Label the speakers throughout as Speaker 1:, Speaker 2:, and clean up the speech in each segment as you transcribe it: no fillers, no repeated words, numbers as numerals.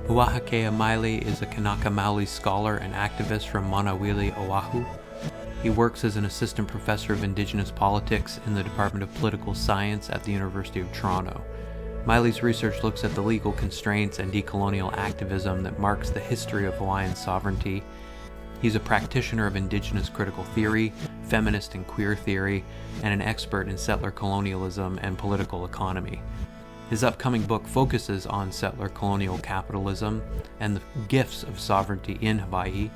Speaker 1: Uahikea Maile is a Kānaka Maoli scholar and activist from Maunawili, Oʻahu. He works as an assistant professor of Indigenous politics in the Department of Political Science at the University of Toronto. Maile's research looks at the legal constraints and decolonial activism that marks the history of Hawaiian sovereignty. He's a practitioner of Indigenous critical theory, feminist and queer theory, and an expert in settler colonialism and political economy. His upcoming book focuses on settler colonial capitalism and the gifts of sovereignty in Hawai'i,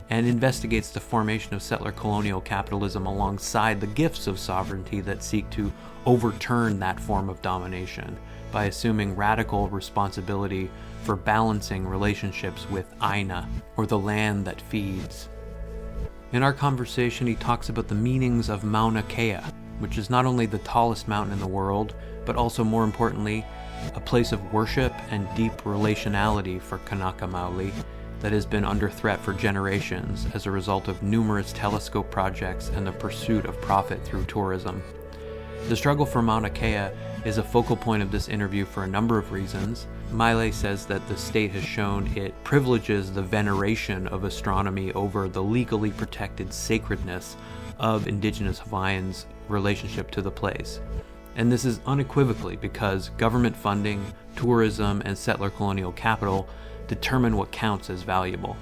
Speaker 1: and investigates the formation of settler colonial capitalism alongside the gifts of sovereignty that seek to overturn that form of domination by assuming radical responsibility for balancing relationships with āina, or the land that feeds. In our conversation, he talks about the meanings of Mauna Kea, which is not only the tallest mountain in the world, but also, more importantly, a place of worship and deep relationality for Kānaka Maoli that has been under threat for generations as a result of numerous telescope projects and the pursuit of profit through tourism. The struggle for Mauna Kea is a focal point of this interview for a number of reasons. Maile says that the state has shown it privileges the veneration of astronomy over the legally protected sacredness of Indigenous Hawaiians' relationship to the place. And this is unequivocally because government funding, tourism, and settler colonial capital determine what counts as valuable.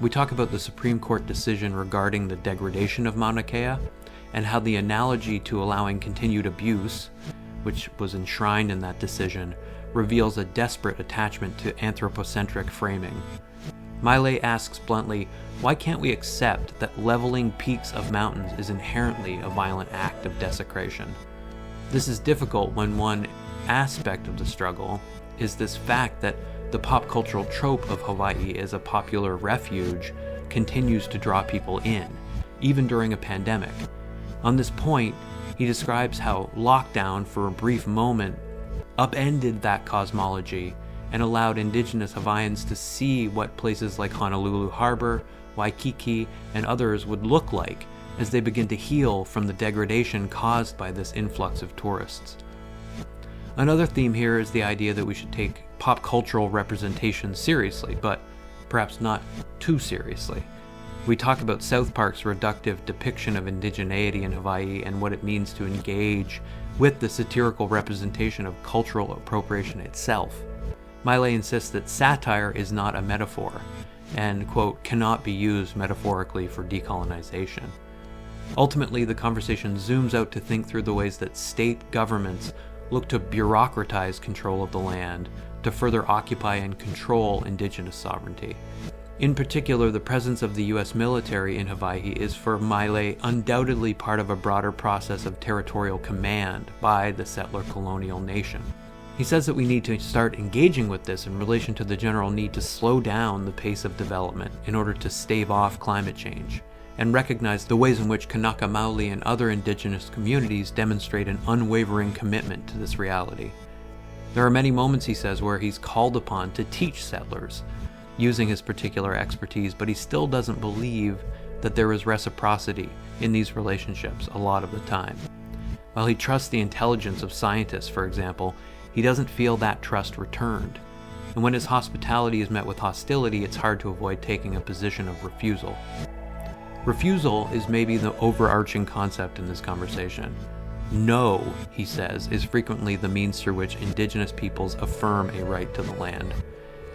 Speaker 1: We talk about the Supreme Court decision regarding the degradation of Mauna Kea, and how the analogy to allowing continued abuse, which was enshrined in that decision, reveals a desperate attachment to anthropocentric framing. Maile asks bluntly, why can't we accept that leveling peaks of mountains is inherently a violent act of desecration? This is difficult when one aspect of the struggle is this fact that the pop cultural trope of Hawai'i as a popular refuge continues to draw people in, even during a pandemic. On this point, he describes how lockdown for a brief moment upended that cosmology and allowed Indigenous Hawaiians to see what places like Honolulu Harbor, Waikiki, and others would look like as they begin to heal from the degradation caused by this influx of tourists. Another theme here is the idea that we should take pop cultural representation seriously, but perhaps not too seriously. We talk about South Park's reductive depiction of indigeneity in Hawai'i and what it means to engage with the satirical representation of cultural appropriation itself. Maile insists that satire is not a metaphor and, quote, cannot be used metaphorically for decolonization. Ultimately, the conversation zooms out to think through the ways that state governments look to bureaucratize control of the land to further occupy and control Indigenous sovereignty. In particular, the presence of the U.S. military in Hawai'i is for Maile undoubtedly part of a broader process of territorial command by the settler colonial nation. He says that we need to start engaging with this in relation to the general need to slow down the pace of development in order to stave off climate change, and recognize the ways in which Kānaka Maoli and other indigenous communities demonstrate an unwavering commitment to this reality. There are many moments, he says, where he's called upon to teach settlers, using his particular expertise, but he still doesn't believe that there is reciprocity in these relationships a lot of the time. While he trusts the intelligence of scientists, for example, he doesn't feel that trust returned. And when his hospitality is met with hostility, it's hard to avoid taking a position of refusal. Refusal is maybe the overarching concept in this conversation. No, he says, is frequently the means through which Indigenous peoples affirm a right to the land.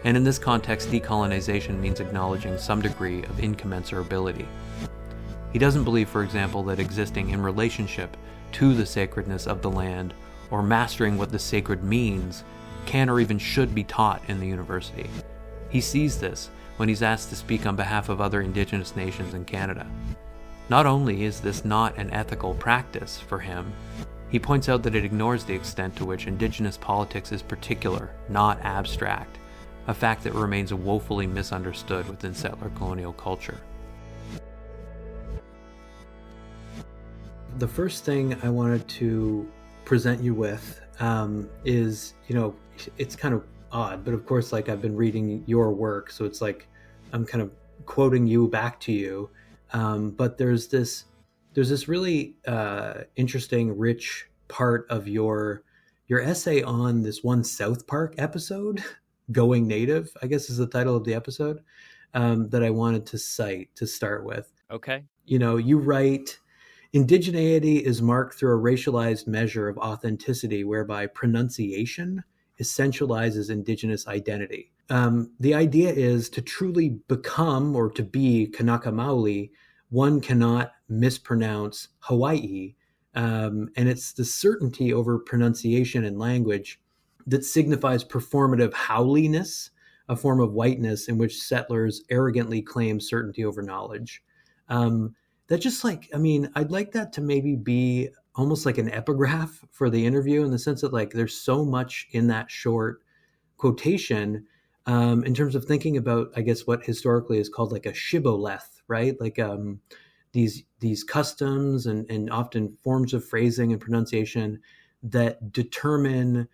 Speaker 1: And in this context, decolonization means acknowledging some degree of incommensurability. He doesn't believe, for example, that existing in relationship to the sacredness of the land, or mastering what the sacred means, can or even should be taught in the university. He sees this when he's asked to speak on behalf of other Indigenous nations in Canada. Not only is this not an ethical practice for him, he points out that it ignores the extent to which Indigenous politics is particular, not abstract, a fact that remains woefully misunderstood within settler colonial culture. The first thing I wanted to present you with is, it's kind of odd, but of course, I've been reading your work, so it's like I'm kind of quoting you back to you. But there's this really interesting, rich part of your essay on this one South Park episode Going Native, I guess is the title of the episode, that I wanted to cite to start with.
Speaker 2: Okay.
Speaker 1: You write, indigeneity is marked through a racialized measure of authenticity whereby pronunciation essentializes indigenous identity. The idea is to truly become or to be Kānaka Maoli, one cannot mispronounce Hawai'i. And it's the certainty over pronunciation and language that signifies performative howliness, a form of whiteness in which settlers arrogantly claim certainty over knowledge. That just I'd like that to maybe be almost like an epigraph for the interview, in the sense that like there's so much in that short quotation, in terms of thinking about, I guess, what historically is called like a shibboleth, right? Like these customs and often forms of phrasing and pronunciation that determine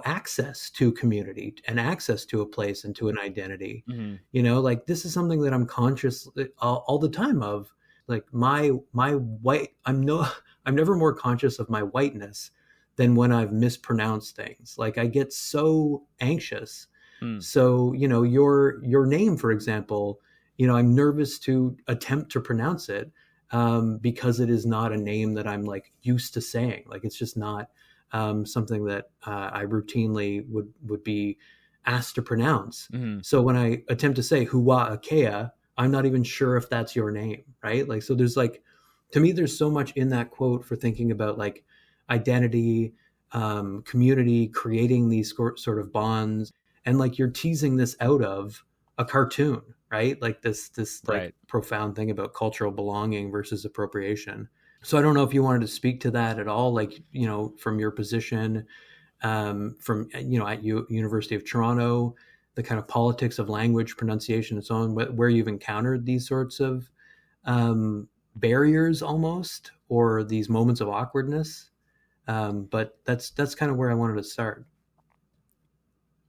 Speaker 1: access to community and access to a place and to an identity. Like this is something that I'm conscious all the time of. Like my white, I'm never more conscious of my whiteness than when I've mispronounced things. Like I get so anxious. So, your name, for example, I'm nervous to attempt to pronounce it, because it is not a name that I'm like used to saying. Like it's just not something that I routinely would be asked to pronounce. So when I attempt to say Uahikea, I'm not even sure if that's your name, right? Like, so there's like, to me, there's so much in that quote for thinking about like identity, community, creating these sort of bonds. And like you're teasing this out of a cartoon, right? Like this like profound thing about cultural belonging versus appropriation. So I don't know if you wanted to speak to that at all, like, from your position, from, at University of Toronto, the kind of politics of language, pronunciation, and so on, where you've encountered these sorts of barriers almost, or these moments of awkwardness. But that's kind of where I wanted to start.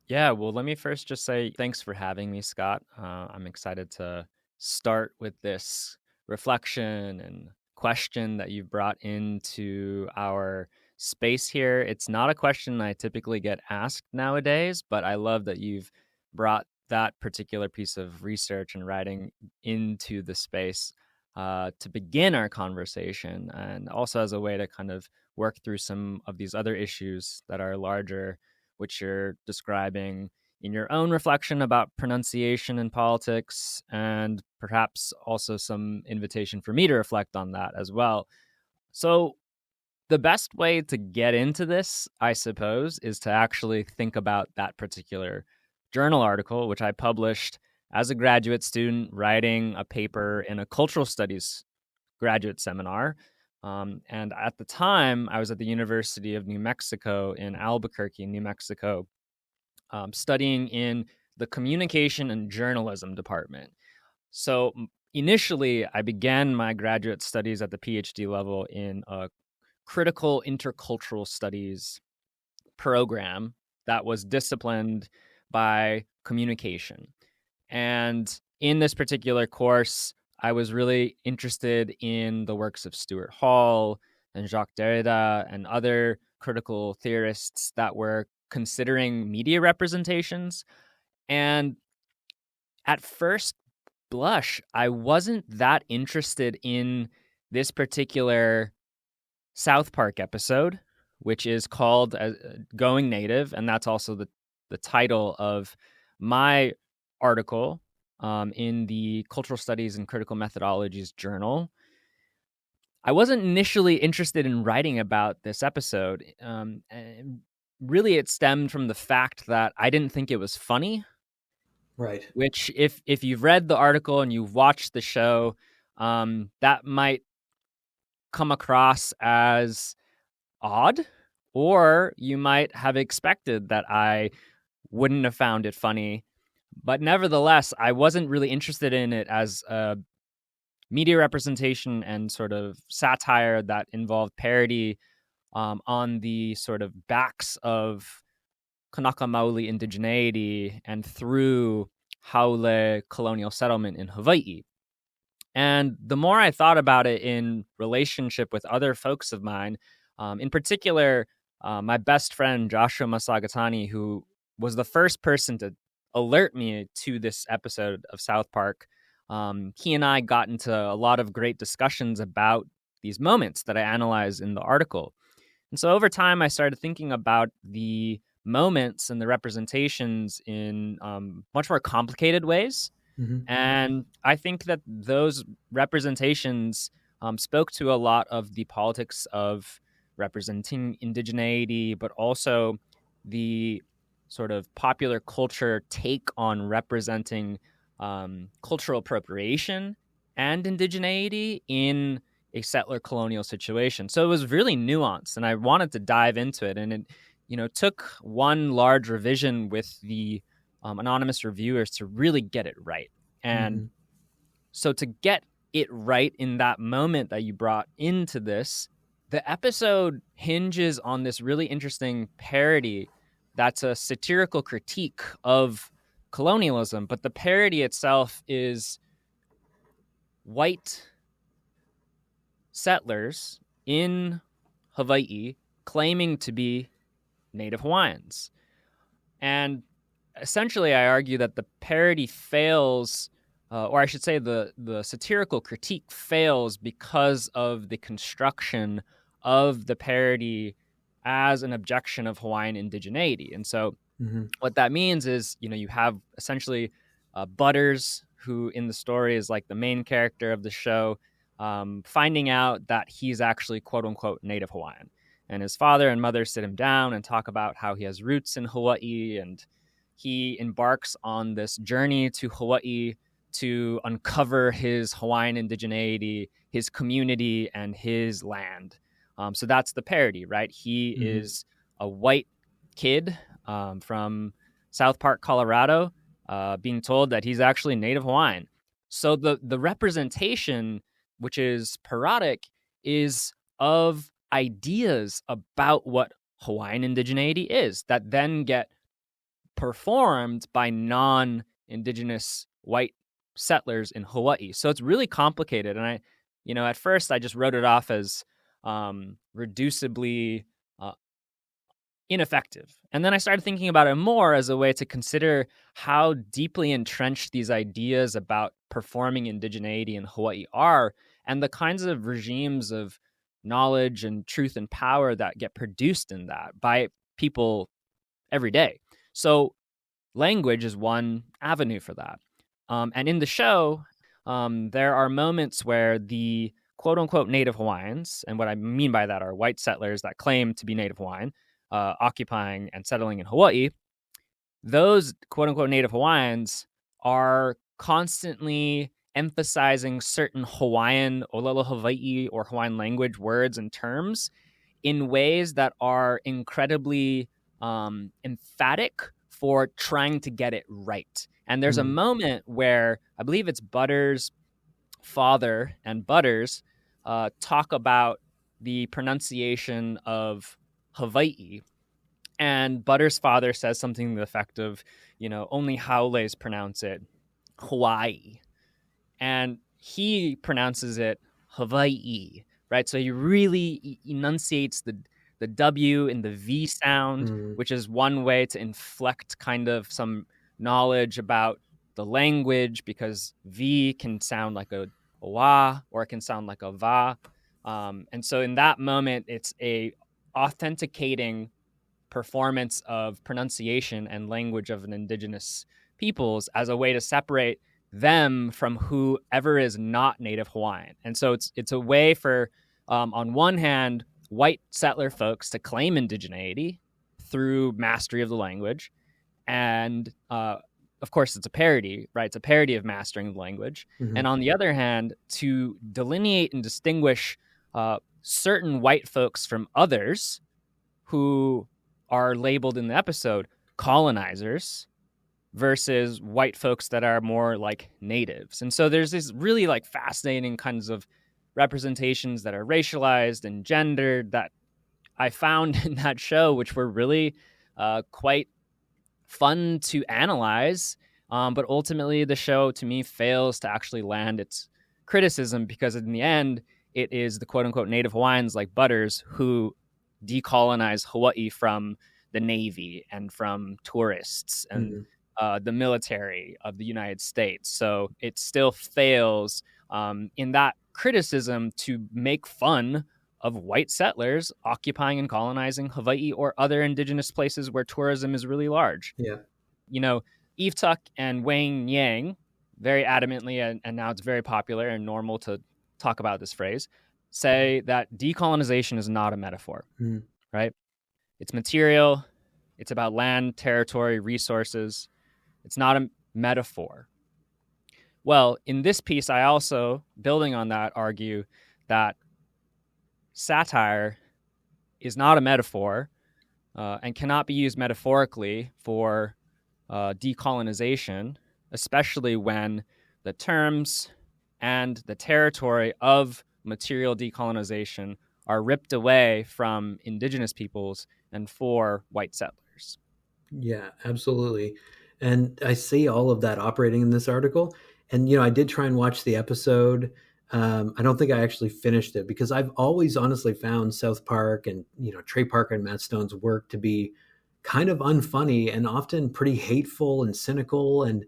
Speaker 2: Yeah, well, let me first just say thanks for having me, Scott. I'm excited to start with this reflection and question that you've brought into our space here. It's not a question I typically get asked nowadays, but I love that you've brought that particular piece of research and writing into the space to begin our conversation, and also as a way to kind of work through some of these other issues that are larger, which you're describing in your own reflection about pronunciation and politics, and perhaps also some invitation for me to reflect on that as well. So the best way to get into this, I suppose, is to actually think about that particular journal article, which I published as a graduate student writing a paper in a cultural studies graduate seminar. And at the time, I was at the University of New Mexico in Albuquerque, New Mexico, studying in the communication and journalism department. So initially, I began my graduate studies at the PhD level in a critical intercultural studies program that was disciplined by communication. And in this particular course, I was really interested in the works of Stuart Hall and Jacques Derrida and other critical theorists that were considering media representations. And at first blush, I wasn't that interested in this particular South Park episode, which is called Going Native, and that's also the title of my article in the Cultural Studies and Critical Methodologies journal. I wasn't initially interested in writing about this episode. And really, it stemmed from the fact that I didn't think it was funny.
Speaker 1: Right.
Speaker 2: Which, if you've read the article and you've watched the show, that might come across as odd, or you might have expected that I wouldn't have found it funny. But nevertheless, I wasn't really interested in it as a media representation and sort of satire that involved parody on the sort of backs of Kānaka Maoli indigeneity and through Haole colonial settlement in Hawai'i. And the more I thought about it in relationship with other folks of mine, in particular, my best friend, Joshua Masagatani, who was the first person to alert me to this episode of South Park. He and I got into a lot of great discussions about these moments that I analyze in the article. And so over time, I started thinking about the moments and the representations in much more complicated ways. And I think that those representations spoke to a lot of the politics of representing indigeneity, but also the sort of popular culture take on representing cultural appropriation and indigeneity in a settler colonial situation. So it was really nuanced, and I wanted to dive into it. And it took one large revision with the anonymous reviewers to really get it right. And so to get it right in that moment that you brought into this, the episode hinges on this really interesting parody that's a satirical critique of colonialism, but the parody itself is white settlers in Hawaii claiming to be Native Hawaiians. And essentially, I argue that the parody fails, or I should say the satirical critique fails because of the construction of the parody as an objection of Hawaiian indigeneity. And so what that means is, you have essentially Butters, who in the story is like the main character of the show, finding out that he's actually quote unquote Native Hawaiian. And his father and mother sit him down and talk about how he has roots in Hawaii, and he embarks on this journey to Hawaii to uncover his Hawaiian indigeneity, his community, and his land. So that's the parody, right? He is a white kid from South Park, Colorado, being told that he's actually Native Hawaiian. So the representation, which is parodic, is of ideas about what Hawaiian indigeneity is that then get performed by non-indigenous white settlers in Hawaii. So it's really complicated. And at first I just wrote it off as reducibly ineffective. And then I started thinking about it more as a way to consider how deeply entrenched these ideas about performing indigeneity in Hawaii are, and the kinds of regimes of knowledge and truth and power that get produced in that by people every day. So language is one avenue for that. And in the show, there are moments where the quote-unquote Native Hawaiians, and what I mean by that are white settlers that claim to be Native Hawaiian, occupying and settling in Hawaii, those quote-unquote Native Hawaiians are constantly emphasizing certain Hawaiian, Olelo Hawaii, or Hawaiian language words and terms in ways that are incredibly emphatic for trying to get it right. And there's a moment where I believe it's Butters' father and Butters talk about the pronunciation of Hawaii. And Butters' father says something to the effect of, only Haules pronounce it Hawaii. And he pronounces it Hawaii, right? So he really enunciates the W in the V sound, which is one way to inflect kind of some knowledge about the language, because V can sound like a wa, or it can sound like a va. And so in that moment, it's a authenticating performance of pronunciation and language of an indigenous peoples as a way to separate them from whoever is not Native Hawaiian. And so it's a way for, on one hand, white settler folks to claim indigeneity through mastery of the language. And of course, it's a parody, right? It's a parody of mastering the language. And on the other hand, to delineate and distinguish certain white folks from others who are labeled in the episode colonizers versus white folks that are more like natives. And so there's these really like fascinating kinds of representations that are racialized and gendered that I found in that show, which were really quite fun to analyze. But ultimately, the show, to me, fails to actually land its criticism, because in the end, it is the quote-unquote Native Hawaiians like Butters who decolonize Hawaii from the Navy and from tourists and the military of the United States. So it still fails in that criticism to make fun of white settlers occupying and colonizing Hawaii or other indigenous places where tourism is really large.
Speaker 1: Yeah.
Speaker 2: You know, Eve Tuck and Wayne Yang very adamantly, and now it's very popular and normal to talk about this phrase, say that decolonization is not a metaphor, right? It's material. It's about land, territory, resources. It's not a metaphor. Well, in this piece, I also, building on that, argue that satire is not a metaphor and cannot be used metaphorically for decolonization, especially when the terms and the territory of material decolonization are ripped away from indigenous peoples and for white settlers.
Speaker 1: Yeah, absolutely. And I see all of that operating in this article. And, I did try and watch the episode. I don't think I actually finished it because I've always honestly found South Park and, Trey Parker and Matt Stone's work to be kind of unfunny and often pretty hateful and cynical and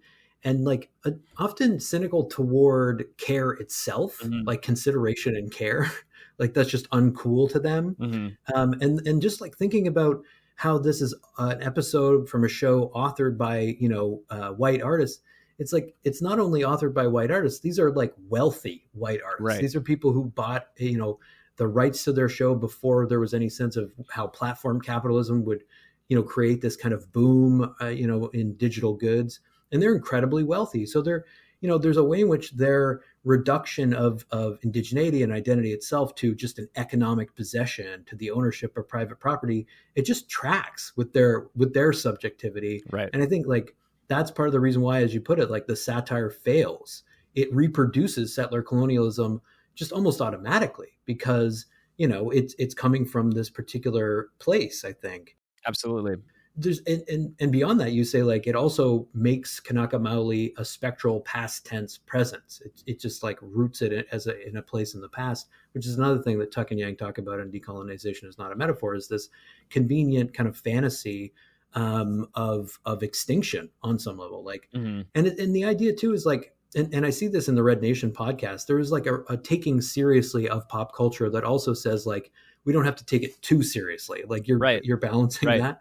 Speaker 1: like often cynical toward care itself, like consideration and care. Like that's just uncool to them. And just like thinking about how this is an episode from a show authored by, white artists. It's like, it's not only authored by white artists, these are like wealthy white artists.
Speaker 2: Right.
Speaker 1: These are people who bought, the rights to their show before there was any sense of how platform capitalism would, create this kind of boom, in digital goods. And they're incredibly wealthy. So they're, there's a way in which their reduction of indigeneity and identity itself to just an economic possession, to the ownership of private property, it just tracks with their subjectivity.
Speaker 2: Right.
Speaker 1: And I think like that's part of the reason why, as you put it, like the satire fails. It reproduces settler colonialism just almost automatically because, it's coming from this particular place, I think.
Speaker 2: Absolutely.
Speaker 1: There's and beyond that, you say like it also makes Kānaka Maoli a spectral past tense presence. It just like roots it in a place in the past, which is another thing that Tuck and Yang talk about in Decolonization is not a metaphor, is this convenient kind of fantasy of extinction on some level. Like, and the idea too is like, and I see this in the Red Nation podcast, there is like a taking seriously of pop culture that also says like, we don't have to take it too seriously. Like you're balancing that.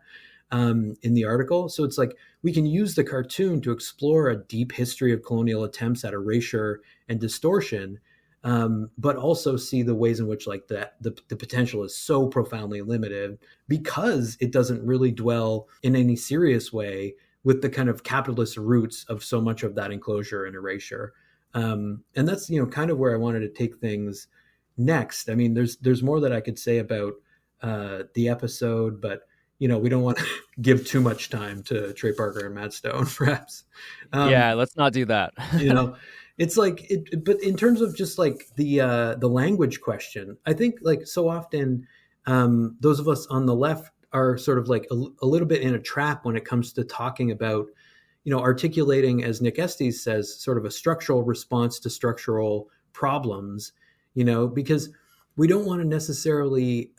Speaker 1: In the article. So it's like we can use the cartoon to explore a deep history of colonial attempts at erasure and distortion, but also see the ways in which like the potential is so profoundly limited because it doesn't really dwell in any serious way with the kind of capitalist roots of so much of that enclosure and erasure. And that's, kind of where I wanted to take things next. I mean, there's more that I could say about the episode, but we don't want to give too much time to Trey Parker and Matt Stone, perhaps.
Speaker 2: Yeah, let's not do that.
Speaker 1: It's like, but in terms of just like the language question, I think like so often those of us on the left are sort of like a little bit in a trap when it comes to talking about, articulating, as Nick Estes says, sort of a structural response to structural problems, because we don't want to necessarily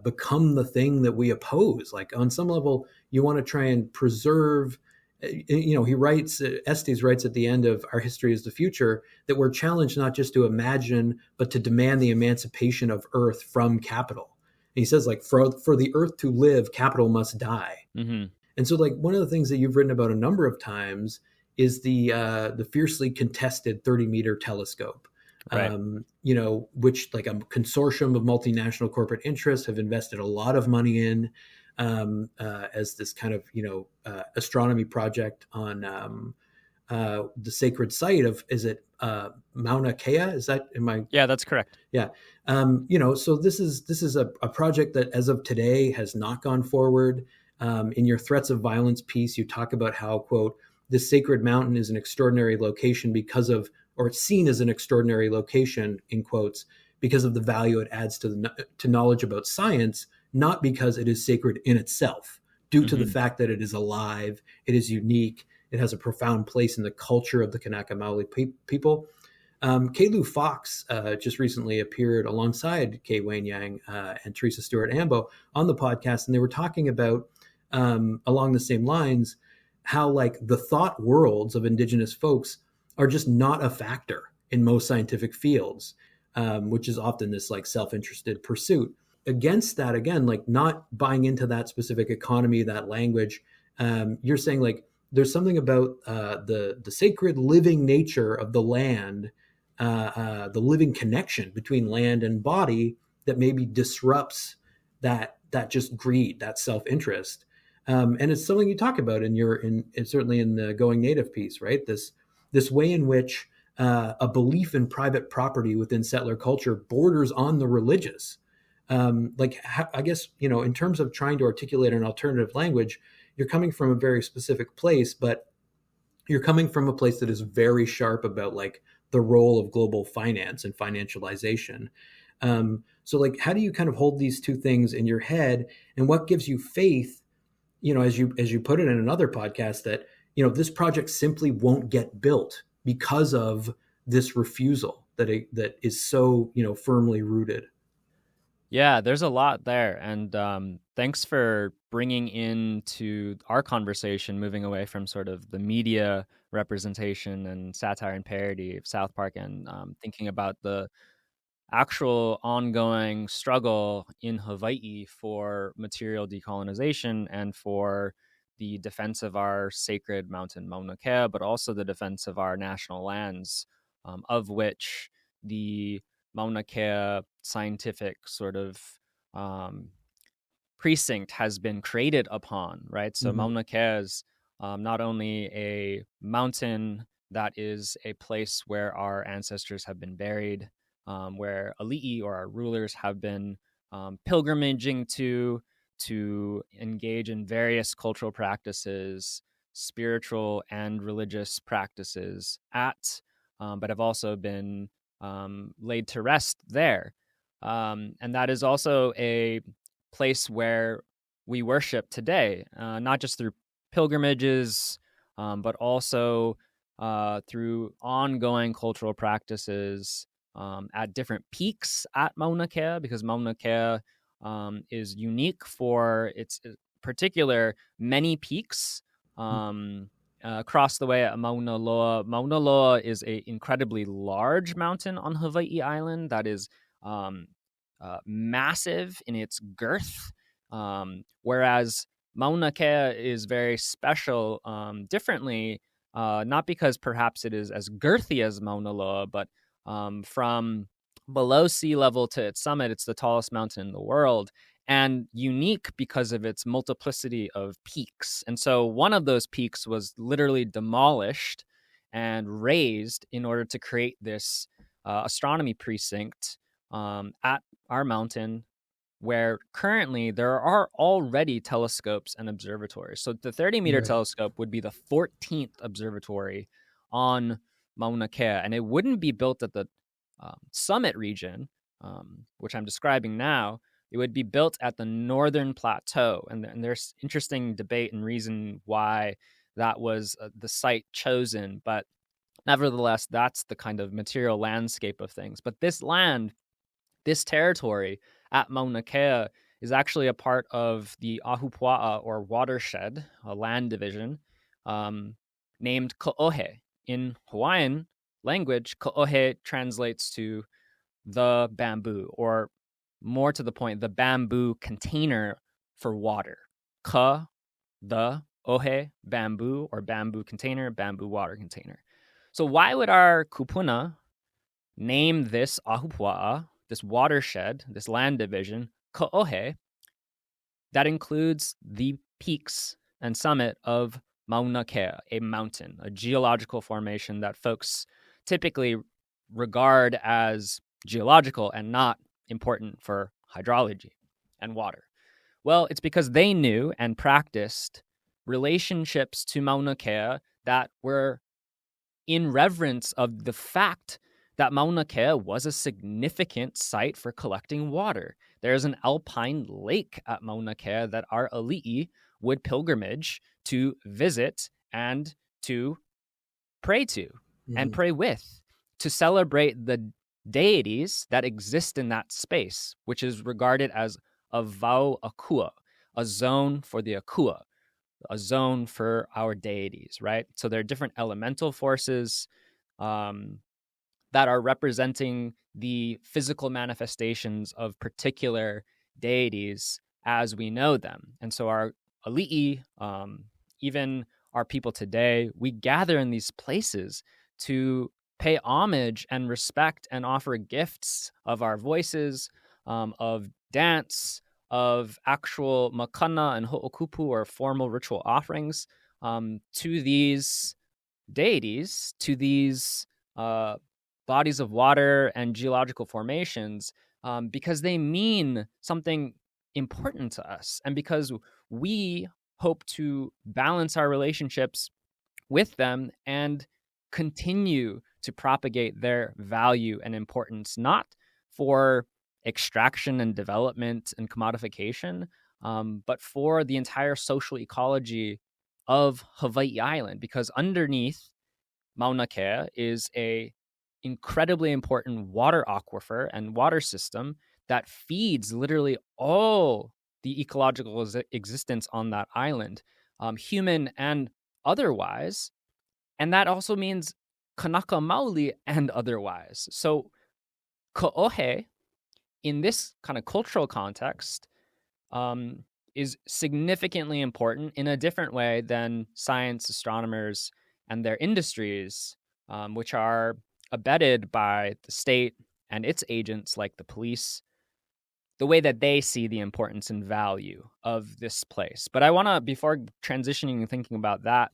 Speaker 1: become the thing that we oppose. Like on some level, you want to try and preserve, he writes, Estes writes at the end of Our History is the Future, that we're challenged not just to imagine, but to demand the emancipation of Earth from capital. And he says like, for the Earth to live, capital must die. And so like one of the things that you've written about a number of times is the fiercely contested 30-meter telescope.
Speaker 2: Right.
Speaker 1: Which like a consortium of multinational corporate interests have invested a lot of money in as this kind of, astronomy project on the sacred site of, is it Mauna Kea? Is that,
Speaker 2: Yeah, that's correct.
Speaker 1: Yeah. So this is a project that as of today has not gone forward. In your Threats of Violence piece, you talk about how, quote, this sacred mountain is an extraordinary location because of, or it's seen as an extraordinary location, in quotes, because of the value it adds to knowledge about science, not because it is sacred in itself, due to the fact that it is alive, it is unique, it has a profound place in the culture of the Kānaka Maoli people. Keilu Fox just recently appeared alongside Kay Wayne Yang and Teresa Stewart Ambo on the podcast, and they were talking about
Speaker 3: along the same lines, how like the thought worlds of indigenous folks are just not a factor in most scientific fields, which is often this like self-interested pursuit. Against that, again, like not buying into that specific economy, that language, you're saying like there's something about the sacred living nature of the land, the living connection between land and body that maybe disrupts that just greed, that self-interest. And it's something you talk about in certainly in the Going Native piece, right? This way in which a belief in private property within settler culture borders on the religious. I guess, in terms of trying to articulate an alternative language, you're coming from a very specific place, but you're coming from a place that is very sharp about like the role of global finance and financialization. So like, how do you kind of hold these two things in your head, and what gives you faith, as you put it in another podcast, that, this project simply won't get built because of this refusal that is so, firmly rooted?
Speaker 2: Yeah, there's a lot there. And thanks for bringing into our conversation, moving away from sort of the media representation and satire and parody of South Park, and thinking about the actual ongoing struggle in Hawai'i for material decolonization and for the defense of our sacred mountain Mauna Kea, but also the defense of our national lands, of which the Mauna Kea scientific sort of precinct has been created upon, right? So Mauna Kea is not only a mountain that is a place where our ancestors have been buried, where ali'i, or our rulers, have been pilgrimaging to engage in various cultural practices, spiritual and religious practices at, but have also been laid to rest there. And that is also a place where we worship today, not just through pilgrimages, but also through ongoing cultural practices at different peaks at Mauna Kea, because Mauna Kea is unique for its particular many peaks across the way at Mauna Loa. Mauna Loa is an incredibly large mountain on Hawai'i Island that is massive in its girth, whereas Mauna Kea is very special differently, not because perhaps it is as girthy as Mauna Loa, but from below sea level to its summit, it's the tallest mountain in the world, and unique because of its multiplicity of peaks. And so one of those peaks was literally demolished and raised in order to create this astronomy precinct at our mountain, where currently there are already telescopes and observatories. So the 30-meter telescope would be the 14th observatory on Mauna Kea, and it wouldn't be built at the summit region, which I'm describing now. It would be built at the northern plateau, and there's interesting debate and reason why that was the site chosen, but nevertheless, that's the kind of material landscape of things. But this land, this territory at Mauna Kea, is actually a part of the Ahupua'a, or watershed, a land division, named Ka'ohe. In Hawaiian language, Ka'ohe translates to the bamboo, or more to the point, the bamboo container for water. Ka, the, ohe, bamboo, or bamboo container, bamboo water container. So why would our kupuna name this Ahupua'a, this watershed, this land division, Ka'ohe, that includes the peaks and summit of Mauna Kea, a mountain, a geological formation that folks typically regard as geological and not important for hydrology and water? Well, it's because they knew and practiced relationships to Mauna Kea that were in reverence of the fact that Mauna Kea was a significant site for collecting water. There's an alpine lake at Mauna Kea that our ali'i would pilgrimage to visit and to pray to and pray with, to celebrate the deities that exist in that space, which is regarded as a vau akua, a zone for the akua, a zone for our deities, right? So there are different elemental forces that are representing the physical manifestations of particular deities as we know them. And so our ali'i, even our people today, we gather in these places to pay homage and respect and offer gifts of our voices, of dance, of actual makana and ho'okupu, or formal ritual offerings, to these deities, to these bodies of water and geological formations, because they mean something important to us, and because we hope to balance our relationships with them and continue to propagate their value and importance, not for extraction and development and commodification, but for the entire social ecology of Hawaii Island, because underneath Mauna Kea is a incredibly important water aquifer and water system that feeds literally all the ecological existence on that island, human and otherwise. And that also means Kānaka Maoli and otherwise. So Ka'ohe, in this kind of cultural context, is significantly important in a different way than science, astronomers, and their industries, which are abetted by the state and its agents like the police, the way that they see the importance and value of this place. But I want to, before transitioning and thinking about that,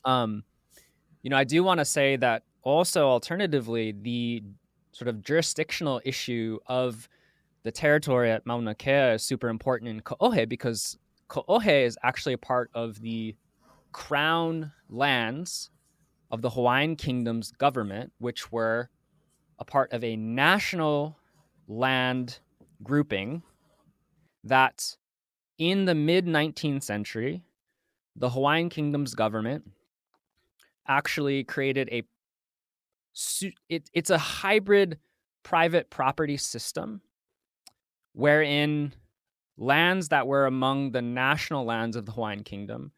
Speaker 2: I do want to say that also alternatively, the sort of jurisdictional issue of the territory at Mauna Kea is super important in Ka'ohe, because Ka'ohe is actually a part of the crown lands of the Hawaiian Kingdom's government, which were a part of a national land grouping that in the mid-19th century, the Hawaiian Kingdom's government actually created it's a hybrid private property system wherein lands that were among the national lands of the Hawaiian Kingdom,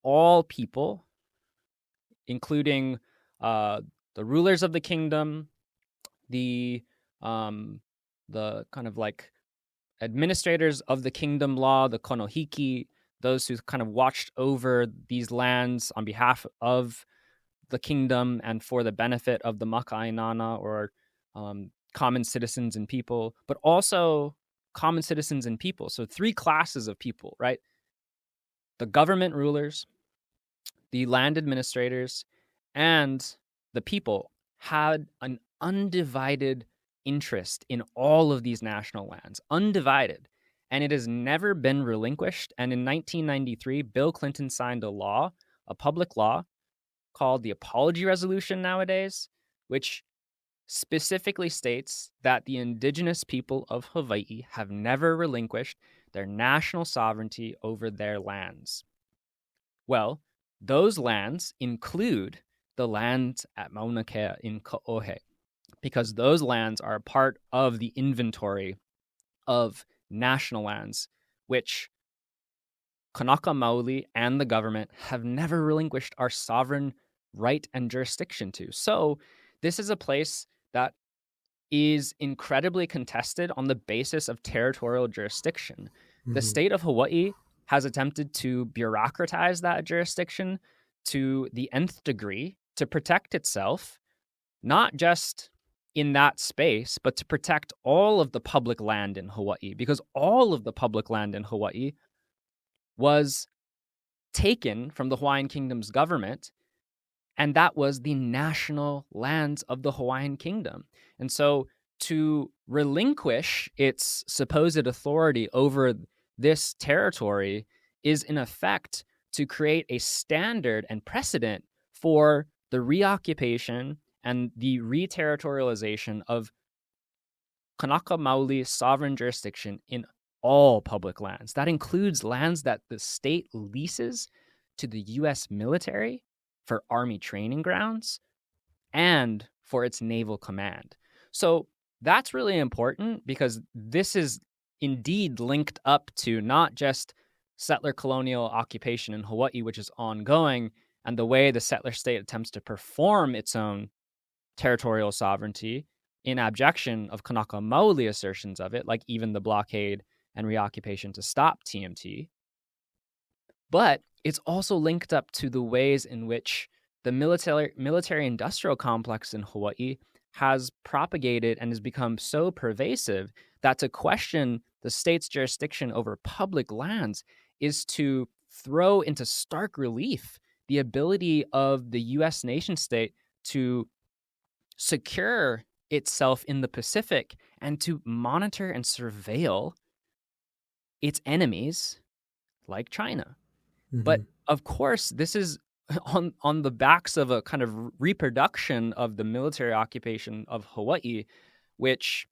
Speaker 2: all people, including the rulers of the kingdom, the kind of like administrators of the kingdom law, the konohiki, those who kind of watched over these lands on behalf of the kingdom and for the benefit of the maka'ainana, or common citizens and people, but also common citizens and people. So three classes of people, right? The government rulers, the land administrators, and the people had an undivided interest in all of these national lands, undivided. And it has never been relinquished. And in 1993, Bill Clinton signed a public law called the Apology Resolution nowadays, which specifically states that the indigenous people of Hawaii have never relinquished their national sovereignty over their lands. Well, those lands include the lands at Mauna Kea in Ka'ohe, because those lands are a part of the inventory of national lands, which Kānaka Maoli and the government have never relinquished our sovereign right and jurisdiction to. So this is a place that is incredibly contested on the basis of territorial jurisdiction. Mm-hmm. The state of Hawaii has attempted to bureaucratize that jurisdiction to the nth degree to protect itself, not just in that space, but to protect all of the public land in Hawaii, because all of the public land in Hawaii was taken from the Hawaiian Kingdom's government, and that was the national lands of the Hawaiian Kingdom. And so to relinquish its supposed authority over this territory is in effect to create a standard and precedent for the reoccupation and the re-territorialization of Kānaka Maoli sovereign jurisdiction in all public lands. That includes lands that the state leases to the U.S. military for Army training grounds and for its naval command. So that's really important, because this is indeed linked up to not just settler colonial occupation in Hawaii, which is ongoing, and the way the settler state attempts to perform its own territorial sovereignty in abjection of Kānaka Maoli assertions of it, like even the blockade and reoccupation to stop TMT. But it's also linked up to the ways in which the military industrial complex in Hawaii has propagated and has become so pervasive that to question the state's jurisdiction over public lands is to throw into stark relief the ability of the US nation state to secure itself in the Pacific and to monitor and surveil its enemies like China. Mm-hmm. But of course, this is on the backs of a kind of reproduction of the military occupation of Hawaii, which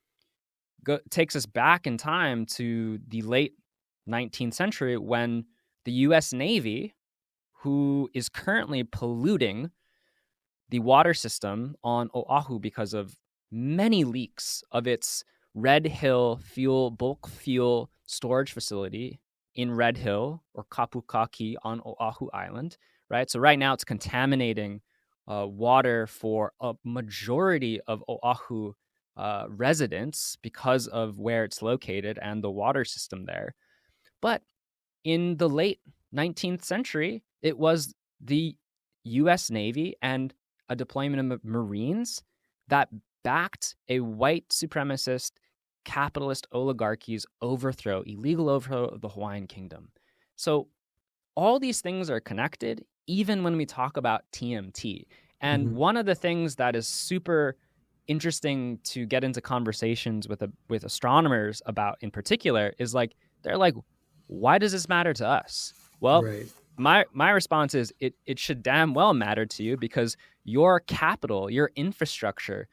Speaker 2: takes us back in time to the late 19th century when the U.S. Navy, who is currently polluting the water system on Oʻahu because of many leaks of its Red Hill bulk fuel storage facility in Red Hill or Kapukaki on Oʻahu Island, right? So right now it's contaminating water for a majority of Oʻahu residents because of where it's located and the water system there. But in the late 19th century, it was the U.S. Navy and a deployment of Marines that backed a white supremacist capitalist oligarchy's illegal overthrow of the Hawaiian kingdom. So all these things are connected, even when we talk about TMT. And one of the things that is super interesting to get into conversations with astronomers about in particular is they're like, why does this matter to us? Well, right. My response is it should damn well matter to you because your capital, your infrastructure,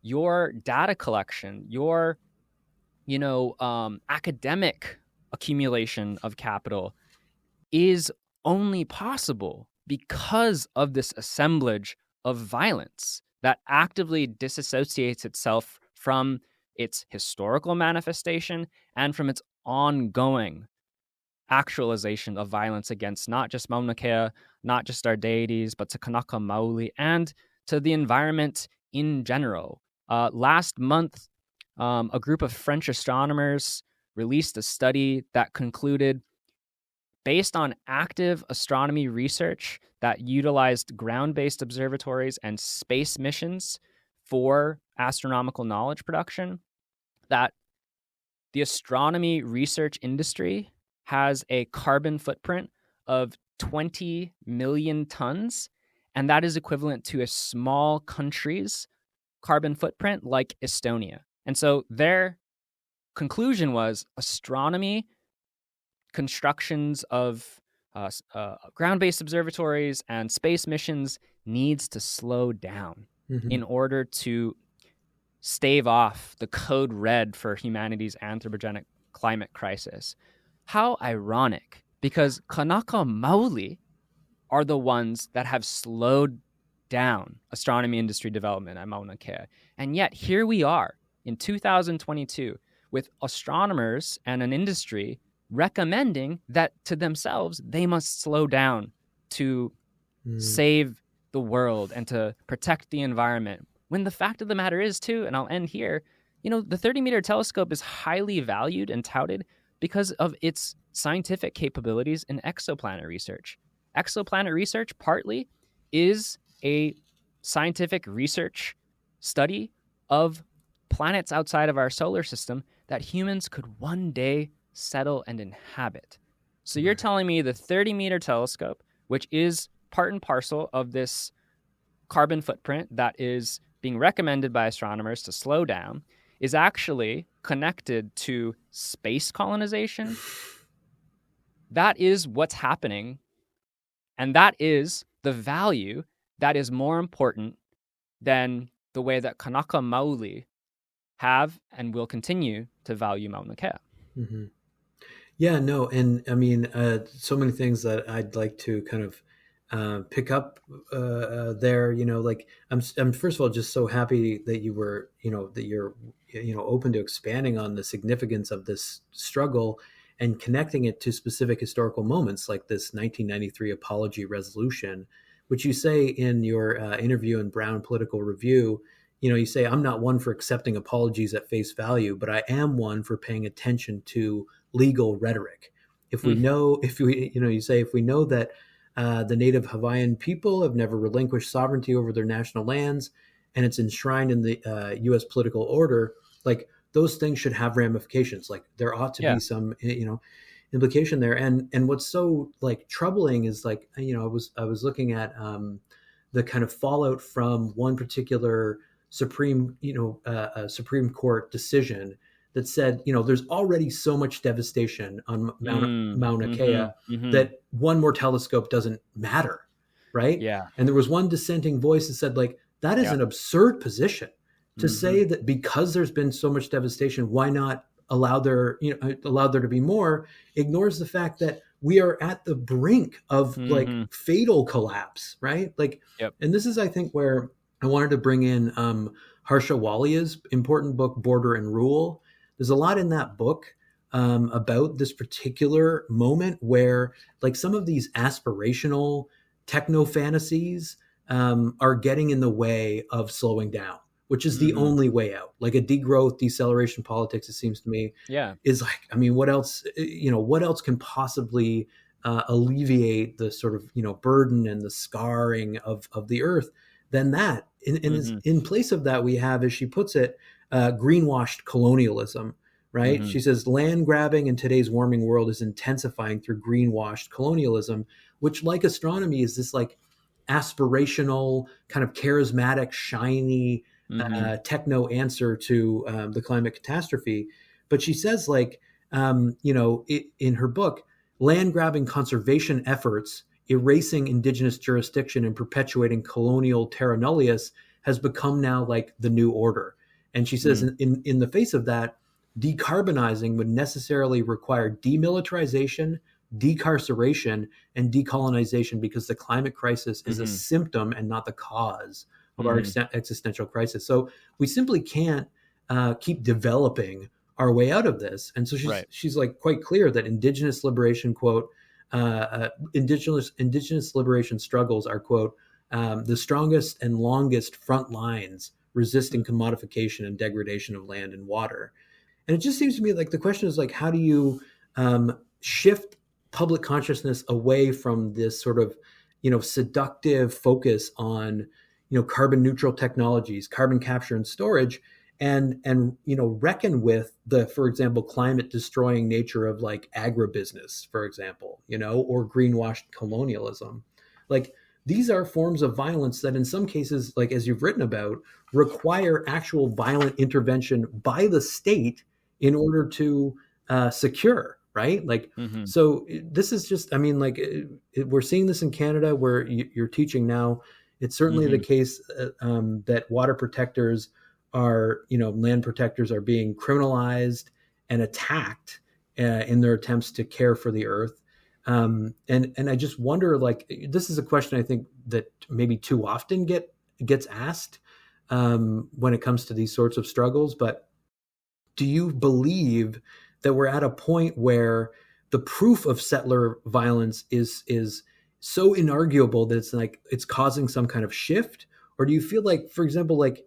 Speaker 2: your data collection, your academic accumulation of capital is only possible because of this assemblage of violence that actively disassociates itself from its historical manifestation and from its ongoing actualization of violence against not just Mauna Kea, not just our deities, but to Kānaka Maoli and to the environment in general. Last month, a group of French astronomers released a study that concluded, based on active astronomy research that utilized ground-based observatories and space missions for astronomical knowledge production, that the astronomy research industry has a carbon footprint of 20 million tons, and that is equivalent to a small country's carbon footprint like Estonia. And so their conclusion was astronomy, constructions of ground-based observatories and space missions needs to slow down in order to stave off the code red for humanity's anthropogenic climate crisis. How ironic, because Kānaka Maoli are the ones that have slowed down astronomy industry development at Mauna Kea. And yet here we are in 2022 with astronomers and an industry recommending that to themselves they must slow down to save the world and to protect the environment. When the fact of the matter is too, and I'll end here, the 30-meter telescope is highly valued and touted because of its scientific capabilities in exoplanet research. Exoplanet research partly is a scientific research study of planets outside of our solar system that humans could one day settle and inhabit. So you're telling me the 30-meter telescope, which is part and parcel of this carbon footprint that is being recommended by astronomers to slow down, is actually connected to space colonization? That is what's happening, and that is the value that is more important than the way that Kānaka Maoli have and will continue to value Mauna Kea.
Speaker 3: Mm-hmm. Yeah, no, and I mean, so many things that I'd like to kind of pick up there. I'm first of all just so happy that you were, that you're, open to expanding on the significance of this struggle, and connecting it to specific historical moments like this 1993 apology resolution, which you say in your interview in Brown Political Review. You say, I'm not one for accepting apologies at face value, but I am one for paying attention to legal rhetoric. If we know, you say, if we know that the native Hawaiian people have never relinquished sovereignty over their national lands, and it's enshrined in the U.S. political order, like those things should have ramifications. Like there ought to be some, implication there. And what's so like troubling is like, I was looking at the kind of fallout from one particular Supreme Court decision that said, there's already so much devastation on Mauna Kea that one more telescope doesn't matter, right?
Speaker 2: Yeah.
Speaker 3: And there was one dissenting voice that said, like, that is an absurd position to say that because there's been so much devastation, why not allow there to be more, ignores the fact that we are at the brink of like fatal collapse, right? Like, and this is, I think, where I wanted to bring in Harsha Walia's important book, Border and Rule. There's a lot in that book about this particular moment where like some of these aspirational techno fantasies are getting in the way of slowing down, which is the only way out. Like a degrowth, deceleration politics, it seems to me, is like, I mean, what else can possibly alleviate the sort of, burden and the scarring of the earth than that? In place of that, we have, as she puts it, greenwashed colonialism, right? She says land grabbing in today's warming world is intensifying through greenwashed colonialism, which, like astronomy, is this like aspirational, kind of charismatic, shiny techno answer to the climate catastrophe. But she says, like, in her book, land grabbing conservation efforts erasing indigenous jurisdiction and perpetuating colonial terra nullius has become now like the new order. And she says in the face of that, decarbonizing would necessarily require demilitarization, decarceration, and decolonization, because the climate crisis is a symptom and not the cause of our existential crisis. So we simply can't keep developing our way out of this. And so she's like quite clear that indigenous liberation, quote, indigenous liberation struggles are, quote, the strongest and longest front lines resisting commodification and degradation of land and water. And it just seems to me like the question is like, how do you shift public consciousness away from this sort of, seductive focus on, carbon neutral technologies, carbon capture and storage, and reckon with the, for example, climate destroying nature of like agribusiness, for example, or greenwashed colonialism. Like, these are forms of violence that in some cases, like as you've written about, require actual violent intervention by the state in order to secure, right? Like, so this is just, I mean, like we're seeing this in Canada where you're teaching now. It's certainly the case that water protectors are, land protectors are being criminalized and attacked in their attempts to care for the earth. And I just wonder, like, this is a question I think that maybe too often gets asked when it comes to these sorts of struggles. But do you believe that we're at a point where the proof of settler violence is so inarguable that it's like it's causing some kind of shift? Or do you feel like, for example, like,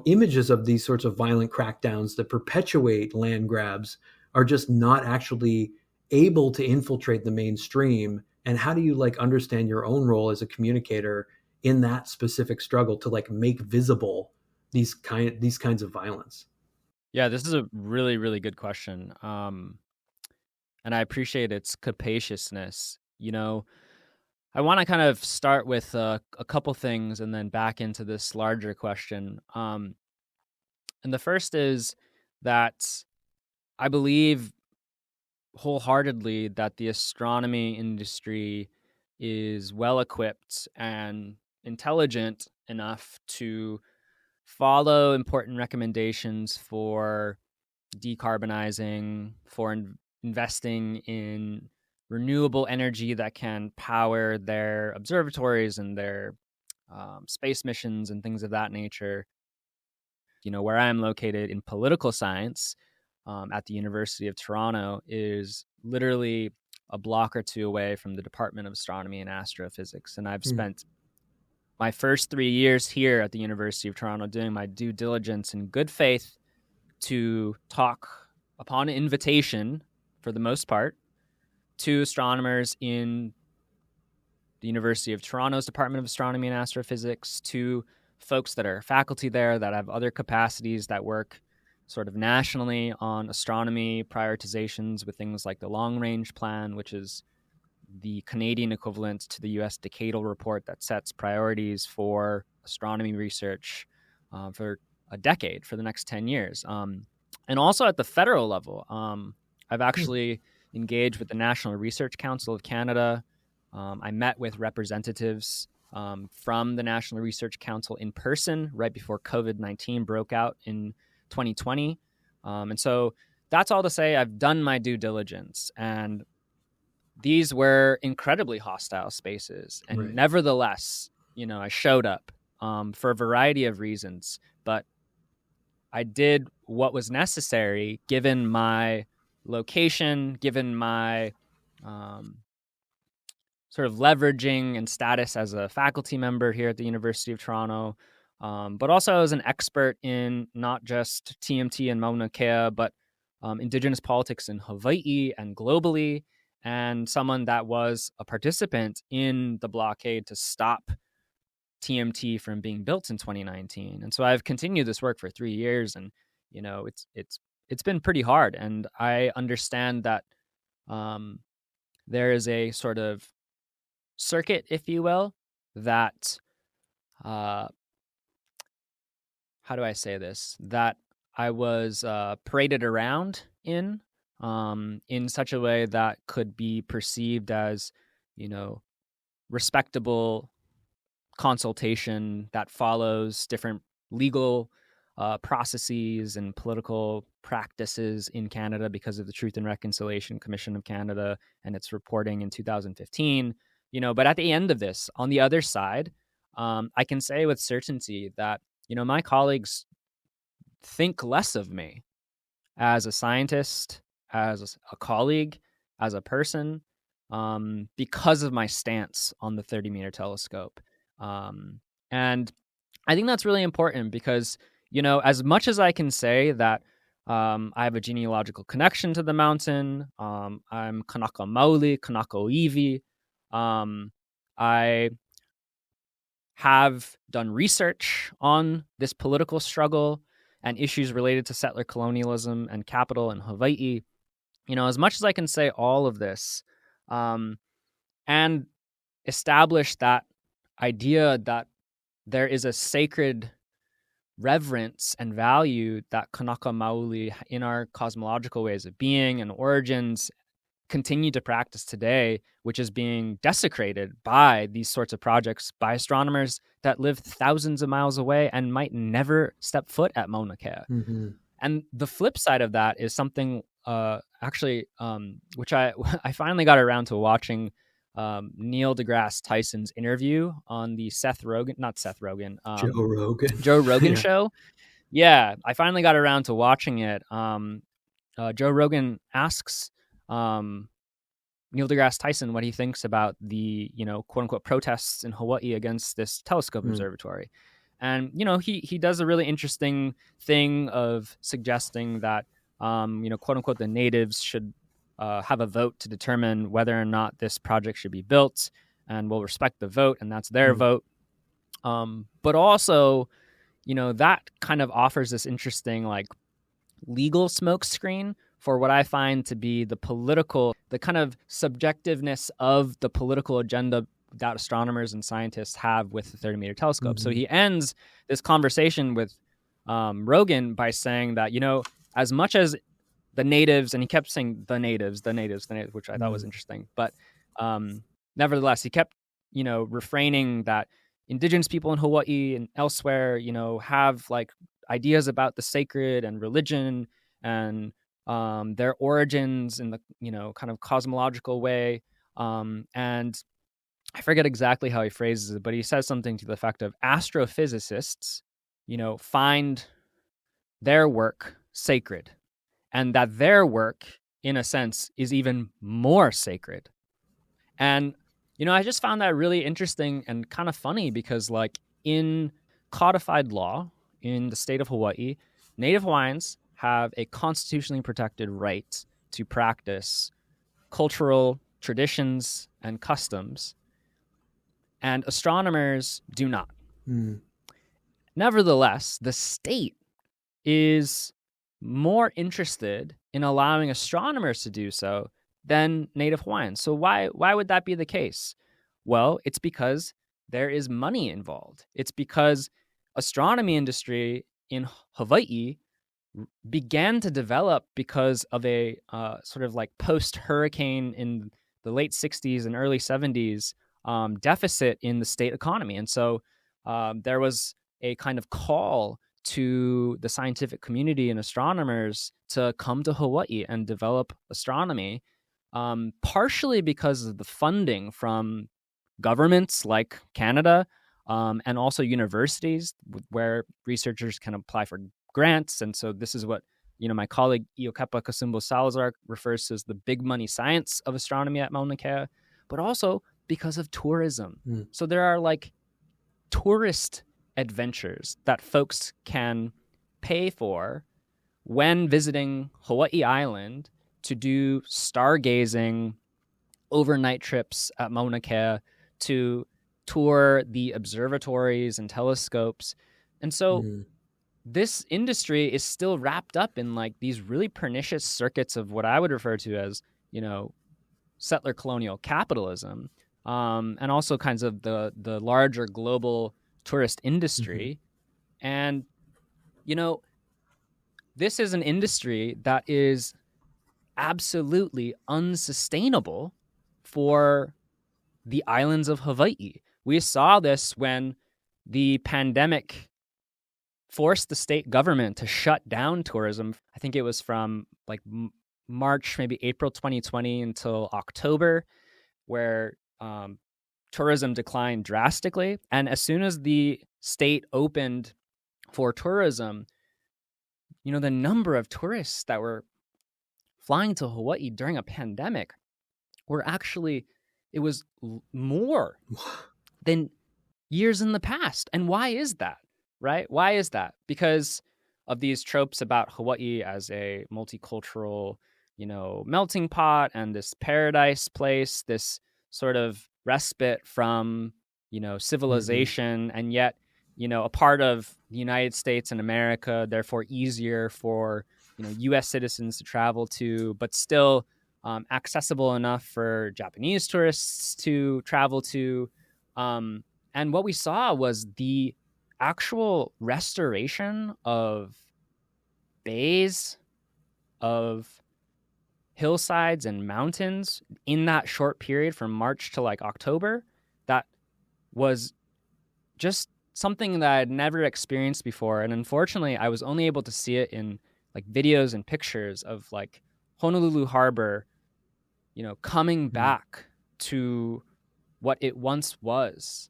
Speaker 3: images of these sorts of violent crackdowns that perpetuate land grabs are just not actually able to infiltrate the mainstream? And how do you like understand your own role as a communicator in that specific struggle to like make visible these kinds of violence?
Speaker 2: Yeah, this is a really, really good question. And I appreciate its capaciousness. I want to kind of start with a couple things and then back into this larger question. And the first is that I believe wholeheartedly that the astronomy industry is well equipped and intelligent enough to follow important recommendations for decarbonizing, for investing in renewable energy that can power their observatories and their space missions and things of that nature. Where I am located in political science, at the University of Toronto is literally a block or two away from the Department of Astronomy and Astrophysics. And I've spent my first 3 years here at the University of Toronto doing my due diligence in good faith to talk upon invitation, for the most part, to astronomers in the University of Toronto's Department of Astronomy and Astrophysics, to folks that are faculty there that have other capacities that work sort of nationally on astronomy prioritizations with things like the Long Range Plan, which is the Canadian equivalent to the US Decadal Report that sets priorities for astronomy research for a decade, for the next 10 years. And also at the federal level, I've actually engaged with the National Research Council of Canada. I met with representatives from the National Research Council in person right before COVID-19 broke out in 2020. And so that's all to say I've done my due diligence. And these were incredibly hostile spaces. And nevertheless, I showed up for a variety of reasons. But I did what was necessary given my location, given my sort of leveraging and status as a faculty member here at the University of Toronto, but also as an expert in not just TMT and Mauna Kea, but Indigenous politics in Hawaii and globally, and someone that was a participant in the blockade to stop TMT from being built in 2019. And so I've continued this work for 3 years, and it's been pretty hard. And I understand that there is a sort of circuit, if you will, that how do I say this? That I was paraded around in such a way that could be perceived as, respectable consultation that follows different legal processes and political practices in Canada because of the Truth and Reconciliation Commission of Canada and its reporting in 2015. But at the end of this, on the other side, I can say with certainty that, my colleagues think less of me as a scientist, as a colleague, as a person, because of my stance on the 30-meter telescope. And I think that's really important because, as much as I can say that I have a genealogical connection to the mountain, I'm Kānaka Maoli, Kānaka Oʻahu, I have done research on this political struggle and issues related to settler colonialism and capital in Hawaii. As much as I can say all of this, and establish that idea that there is a sacred reverence and value that Kānaka Maoli in our cosmological ways of being and origins continue to practice today, which is being desecrated by these sorts of projects by astronomers that live thousands of miles away and might never step foot at Mauna Kea. Mm-hmm. And the flip side of that is something which I finally got around to watching Neil deGrasse Tyson's interview on the Joe Rogan show. Yeah, I finally got around to watching it. Joe Rogan asks Neil deGrasse Tyson what he thinks about the, quote unquote protests in Hawaii against this telescope observatory. And, he does a really interesting thing of suggesting that, quote unquote, the natives should have a vote to determine whether or not this project should be built, and we'll respect the vote, and that's their vote. But also, that kind of offers this interesting, legal smokescreen for what I find to be the kind of subjectiveness of the political agenda that astronomers and scientists have with the 30-meter telescope. Mm-hmm. So he ends this conversation with Rogan by saying that, as much as the natives, and he kept saying the natives, which I thought was interesting. But nevertheless, he kept, refraining that Indigenous people in Hawaii and elsewhere, have ideas about the sacred and religion and their origins in the, kind of cosmological way. And I forget exactly how he phrases it, but he says something to the effect of astrophysicists, find their work sacred. and that their work, in a sense, is even more sacred. And, I just found that really interesting and kind of funny because, like, in codified law in the state of Hawaii, Native Hawaiians have a constitutionally protected right to practice cultural traditions and customs, and astronomers do not. Nevertheless, the state is more interested in allowing astronomers to do so than Native Hawaiians. So why would that be the case? Well, it's because there is money involved. It's because astronomy industry in Hawaii began to develop because of a sort of like post-hurricane in the late 60s and early 70s deficit in the state economy. And so there was a kind of call to the scientific community and astronomers to come to Hawaii and develop astronomy, partially because of the funding from governments like Canada, and also universities where researchers can apply for grants. And so this is what, my colleague Iokepa Kasumbo Salazar refers to as the big money science of astronomy at Mauna Kea, but also because of tourism. So there are like tourist adventures that folks can pay for when visiting Hawaii Island to do stargazing, overnight trips at Mauna Kea, to tour the observatories and telescopes. And so this industry is still wrapped up in like these really pernicious circuits of what I would refer to as, settler colonial capitalism, and also kinds of the larger global tourist industry. And, this is an industry that is absolutely unsustainable for the islands of Hawaii. We saw this when the pandemic forced the state government to shut down tourism. I think it was from like March, maybe April 2020 until October, where tourism declined drastically. And as soon as the state opened for tourism, the number of tourists that were flying to Hawaii during a pandemic were actually, it was more than years in the past. And why is that, right? Why is that? Because of these tropes about Hawaii as a multicultural, melting pot and this paradise place, this sort of respite from, civilization, and yet, a part of the United States and America, therefore easier for, U.S. citizens to travel to, but still accessible enough for Japanese tourists to travel to. And what we saw was the actual restoration of bays, of hillsides and mountains in that short period from March to like October. That was just something that I'd never experienced before. And unfortunately, I was only able to see it in like videos and pictures of like Honolulu Harbor, coming back to what it once was,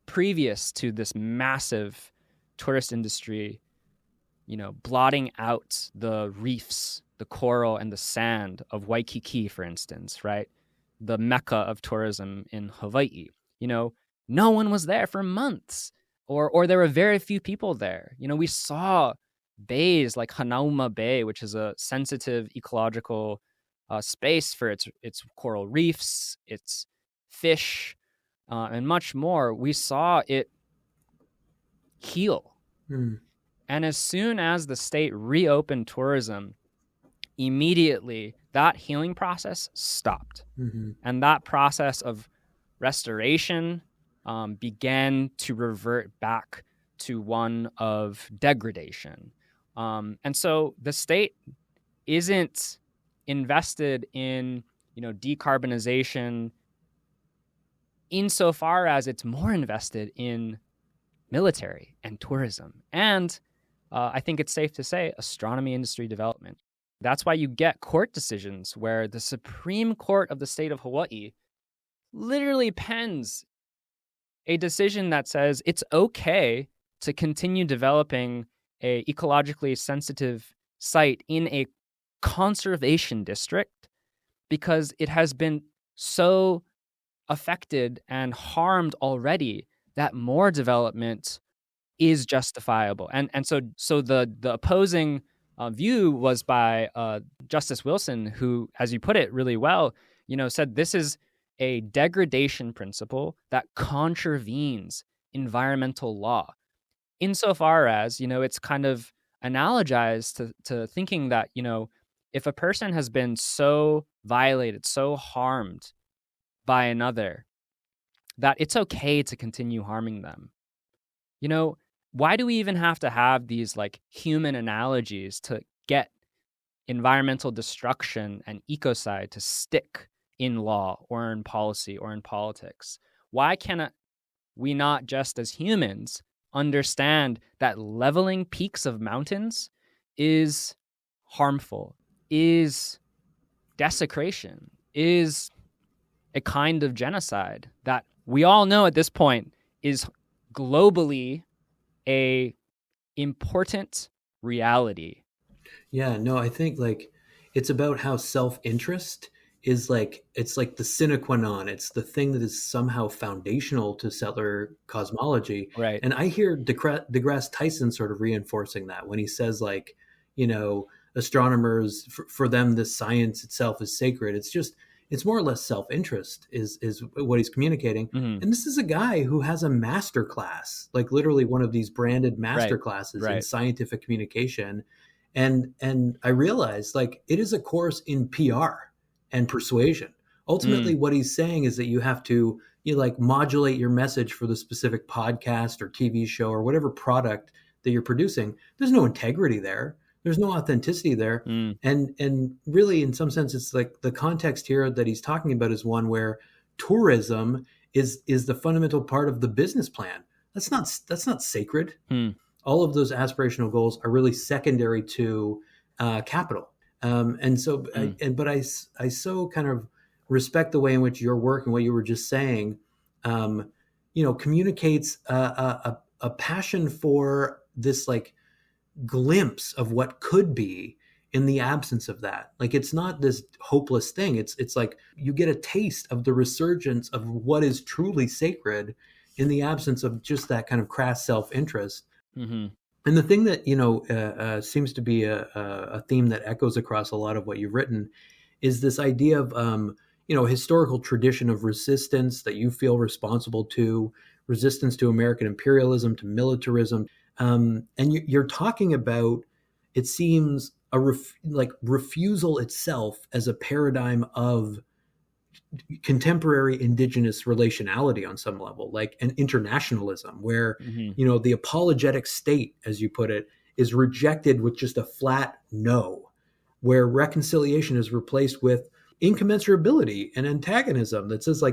Speaker 2: previous to this massive tourist industry, blotting out the reefs, the coral, and the sand of Waikiki, for instance, right? The mecca of tourism in Hawaii. No one was there for months, or there were very few people there. We saw bays like Hanauma Bay, which is a sensitive ecological space for its coral reefs, its fish, and much more. We saw it heal. And as soon as the state reopened tourism, immediately that healing process stopped. And that process of restoration began to revert back to one of degradation. And so the state isn't invested in, decarbonization insofar as it's more invested in military and tourism. And I think it's safe to say astronomy industry development. That's why you get court decisions where the Supreme Court of the state of Hawaii literally pens a decision that says it's okay to continue developing a ecologically sensitive site in a conservation district because it has been so affected and harmed already that more development is justifiable. And so the opposing view was by Justice Wilson, who, as you put it really well, said this is a degradation principle that contravenes environmental law, insofar as, it's kind of analogized to thinking that, if a person has been so violated, so harmed by another, that it's okay to continue harming them. Why do we even have to have these like human analogies to get environmental destruction and ecocide to stick in law or in policy or in politics? Why cannot we not just as humans understand that leveling peaks of mountains is harmful, is desecration, is a kind of genocide that we all know at this point is globally a important reality?
Speaker 3: Yeah, no, I think like it's about how self-interest is like, it's like the sine qua non. It's the thing that is somehow foundational to settler cosmology.
Speaker 2: Right.
Speaker 3: And I hear deGrasse Tyson sort of reinforcing that when he says like, astronomers, for them, the science itself is sacred. It's more or less self-interest is what he's communicating.
Speaker 2: Mm-hmm.
Speaker 3: And this is a guy who has a master class, like literally one of these branded master classes in scientific communication. And I realized like it is a course in PR and persuasion. Ultimately, what he's saying is that you have to modulate your message for the specific podcast or TV show or whatever product that you're producing. There's no integrity there. There's no authenticity there. And really, in some sense, it's like the context here that he's talking about is one where tourism is the fundamental part of the business plan. That's not sacred. All of those aspirational goals are really secondary to capital. And so, but I so kind of respect the way in which your work and what you were just saying, communicates a passion for this like glimpse of what could be in the absence of that. Like it's not this hopeless thing. It's like you get a taste of the resurgence of what is truly sacred in the absence of just that kind of crass self-interest.
Speaker 2: Mm-hmm.
Speaker 3: And the thing that seems to be a theme that echoes across a lot of what you've written is this idea of historical tradition of resistance that you feel responsible to, resistance to American imperialism, to militarism. And you're talking about, it seems, refusal itself as a paradigm of contemporary indigenous relationality on some level, like an internationalism where, the apologetic state, as you put it, is rejected with just a flat no, where reconciliation is replaced with incommensurability and antagonism that says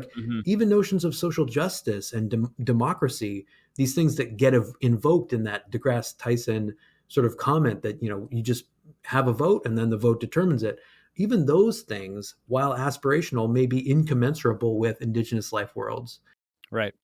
Speaker 3: even notions of social justice and democracy, these things that get invoked in that deGrasse Tyson sort of comment that, you just have a vote and then the vote determines it. Even those things, while aspirational, may be incommensurable with indigenous life worlds.
Speaker 2: Right.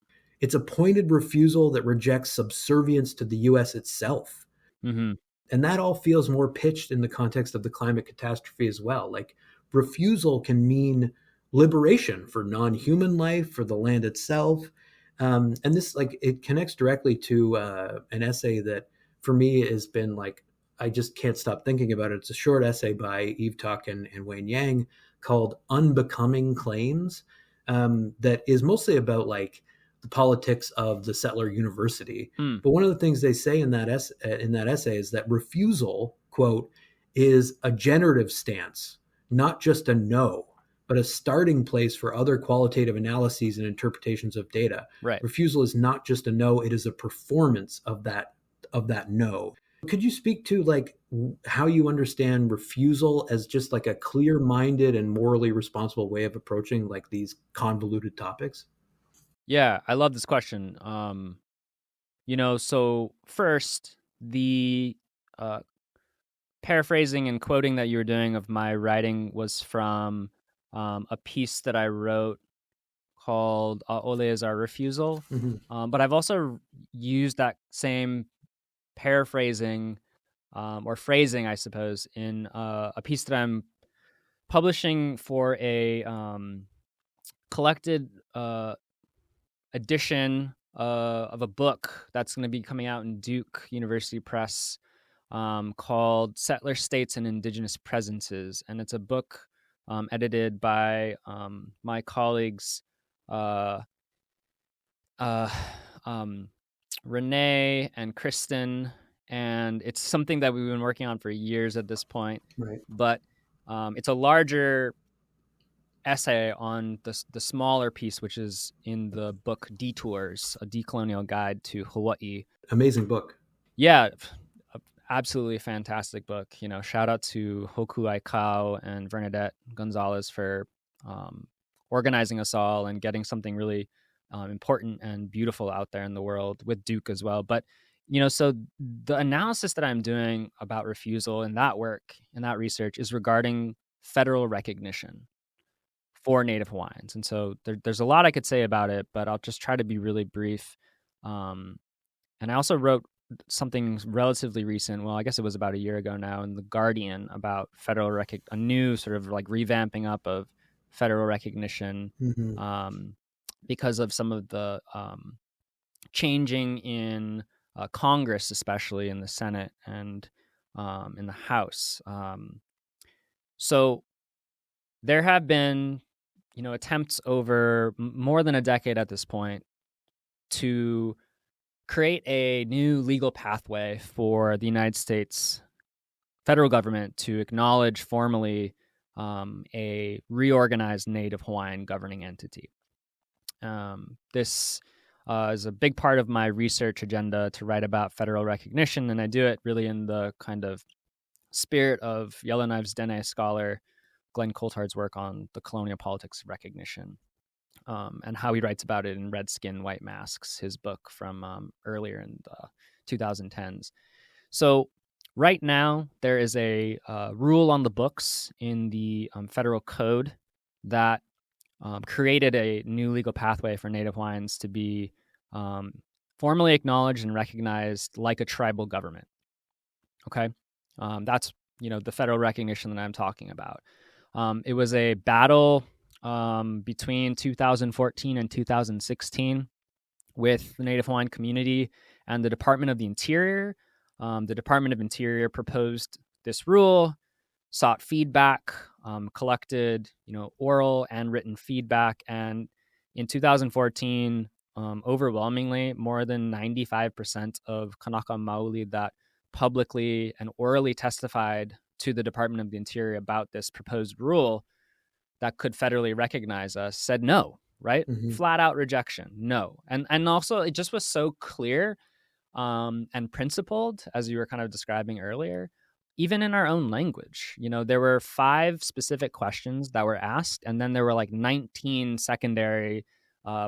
Speaker 3: It's a pointed refusal that rejects subservience to the U.S. itself.
Speaker 2: Mm-hmm.
Speaker 3: And that all feels more pitched in the context of the climate catastrophe as well. Like refusal can mean liberation for non-human life, for the land itself. And this, it connects directly to an essay that for me has been I just can't stop thinking about it. It's a short essay by Eve Tuck and Wayne Yang called Unbecoming Claims, that is mostly about the politics of the settler university. But one of the things they say in that essay is that refusal, quote, is a generative stance, not just a no, but a starting place for other qualitative analyses and interpretations of data.
Speaker 2: Right.
Speaker 3: Refusal is not just a no, it is a performance of that no. Could you speak to how you understand refusal as just a clear-minded and morally responsible way of approaching these convoluted topics?
Speaker 2: Yeah, I love this question. So first, the paraphrasing and quoting that you were doing of my writing was from a piece that I wrote called Ole is Our Refusal.
Speaker 3: Mm-hmm.
Speaker 2: But I've also used that same paraphrasing or phrasing, I suppose, in a piece that I'm publishing for a collected edition of a book that's going to be coming out in Duke University Press called Settler States and Indigenous Presences. And it's a book edited by my colleagues Renee and Kristen. And it's something that we've been working on for years at this point.
Speaker 3: Right.
Speaker 2: But it's a larger essay on the smaller piece, which is in the book Detours, a decolonial guide to Hawaii.
Speaker 3: Amazing book.
Speaker 2: Yeah, absolutely fantastic book. You know, shout out to Hoku Aikau and Bernadette Gonzalez for organizing us all and getting something really important and beautiful out there in the world, with Duke as well. But, you know, so the analysis that I'm doing about refusal in that work, in that research, is regarding federal recognition for Native Hawaiians. And so there's a lot I could say about it, but I'll just try to be really brief. And I also wrote something relatively recent, well, I guess it was about a year ago now, in The Guardian about a new sort of like revamping up of federal recognition because of some of the changing in Congress, especially in the Senate and in the House. So there have been, you know, attempts over more than a decade at this point to create a new legal pathway for the United States federal government to acknowledge formally a reorganized Native Hawaiian governing entity. This is a big part of my research agenda to write about federal recognition, and I do it really in the kind of spirit of Yellowknives Dene scholar Glenn Coulthard's work on the colonial politics of recognition, and how he writes about it in Red Skin, White Masks, his book from earlier in the 2010s. So right now, there is a rule on the books in the federal code that created a new legal pathway for Native Hawaiians to be formally acknowledged and recognized like a tribal government. Okay? That's, you know, the federal recognition that I'm talking about. It was a battle between 2014 and 2016 with the Native Hawaiian community and the Department of the Interior. The Department of Interior proposed this rule, sought feedback, collected, you know, oral and written feedback, and in 2014, overwhelmingly, more than 95% of Kānaka Maoli that publicly and orally testified to the Department of the Interior about this proposed rule that could federally recognize us said no, right? Flat out rejection, no. And also it just was so clear and principled, as you were kind of describing earlier, even in our own language. You know, there were 5 specific questions that were asked, and then there were like 19 secondary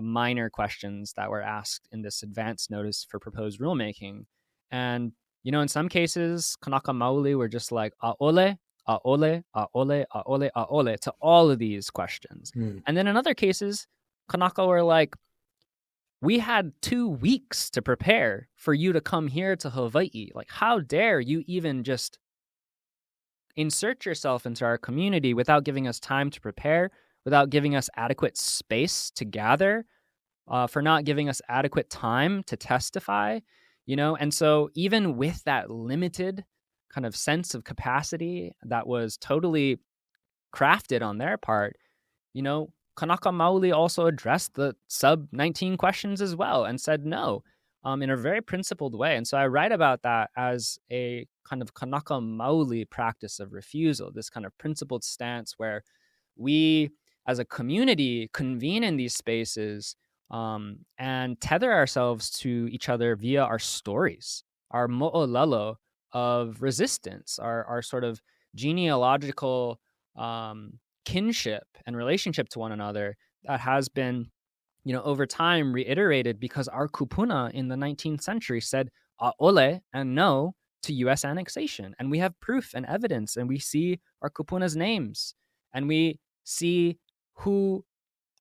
Speaker 2: minor questions that were asked in this advance notice for proposed rulemaking. And, you know, in some cases, Kānaka Maoli were just like, a'ole, a'ole, a'ole, a'ole, a'ole, to all of these questions. And then in other cases, Kānaka were like, we had 2 weeks to prepare for you to come here to Hawaii. Like, how dare you even just insert yourself into our community without giving us time to prepare, without giving us adequate space to gather, for not giving us adequate time to testify, you know? And so even with that limited kind of sense of capacity that was totally crafted on their part, you know, Kānaka Maoli also addressed the sub-19 questions as well and said no in a very principled way. And so I write about that as a kind of Kānaka Maoli practice of refusal, this kind of principled stance where we as a community convene in these spaces and tether ourselves to each other via our stories, our mo'olelo of resistance, our sort of genealogical kinship and relationship to one another that has been, you know, over time reiterated because our kupuna in the 19th century said a'ole and no to U.S. annexation. And we have proof and evidence, and we see our kupuna's names, and we see who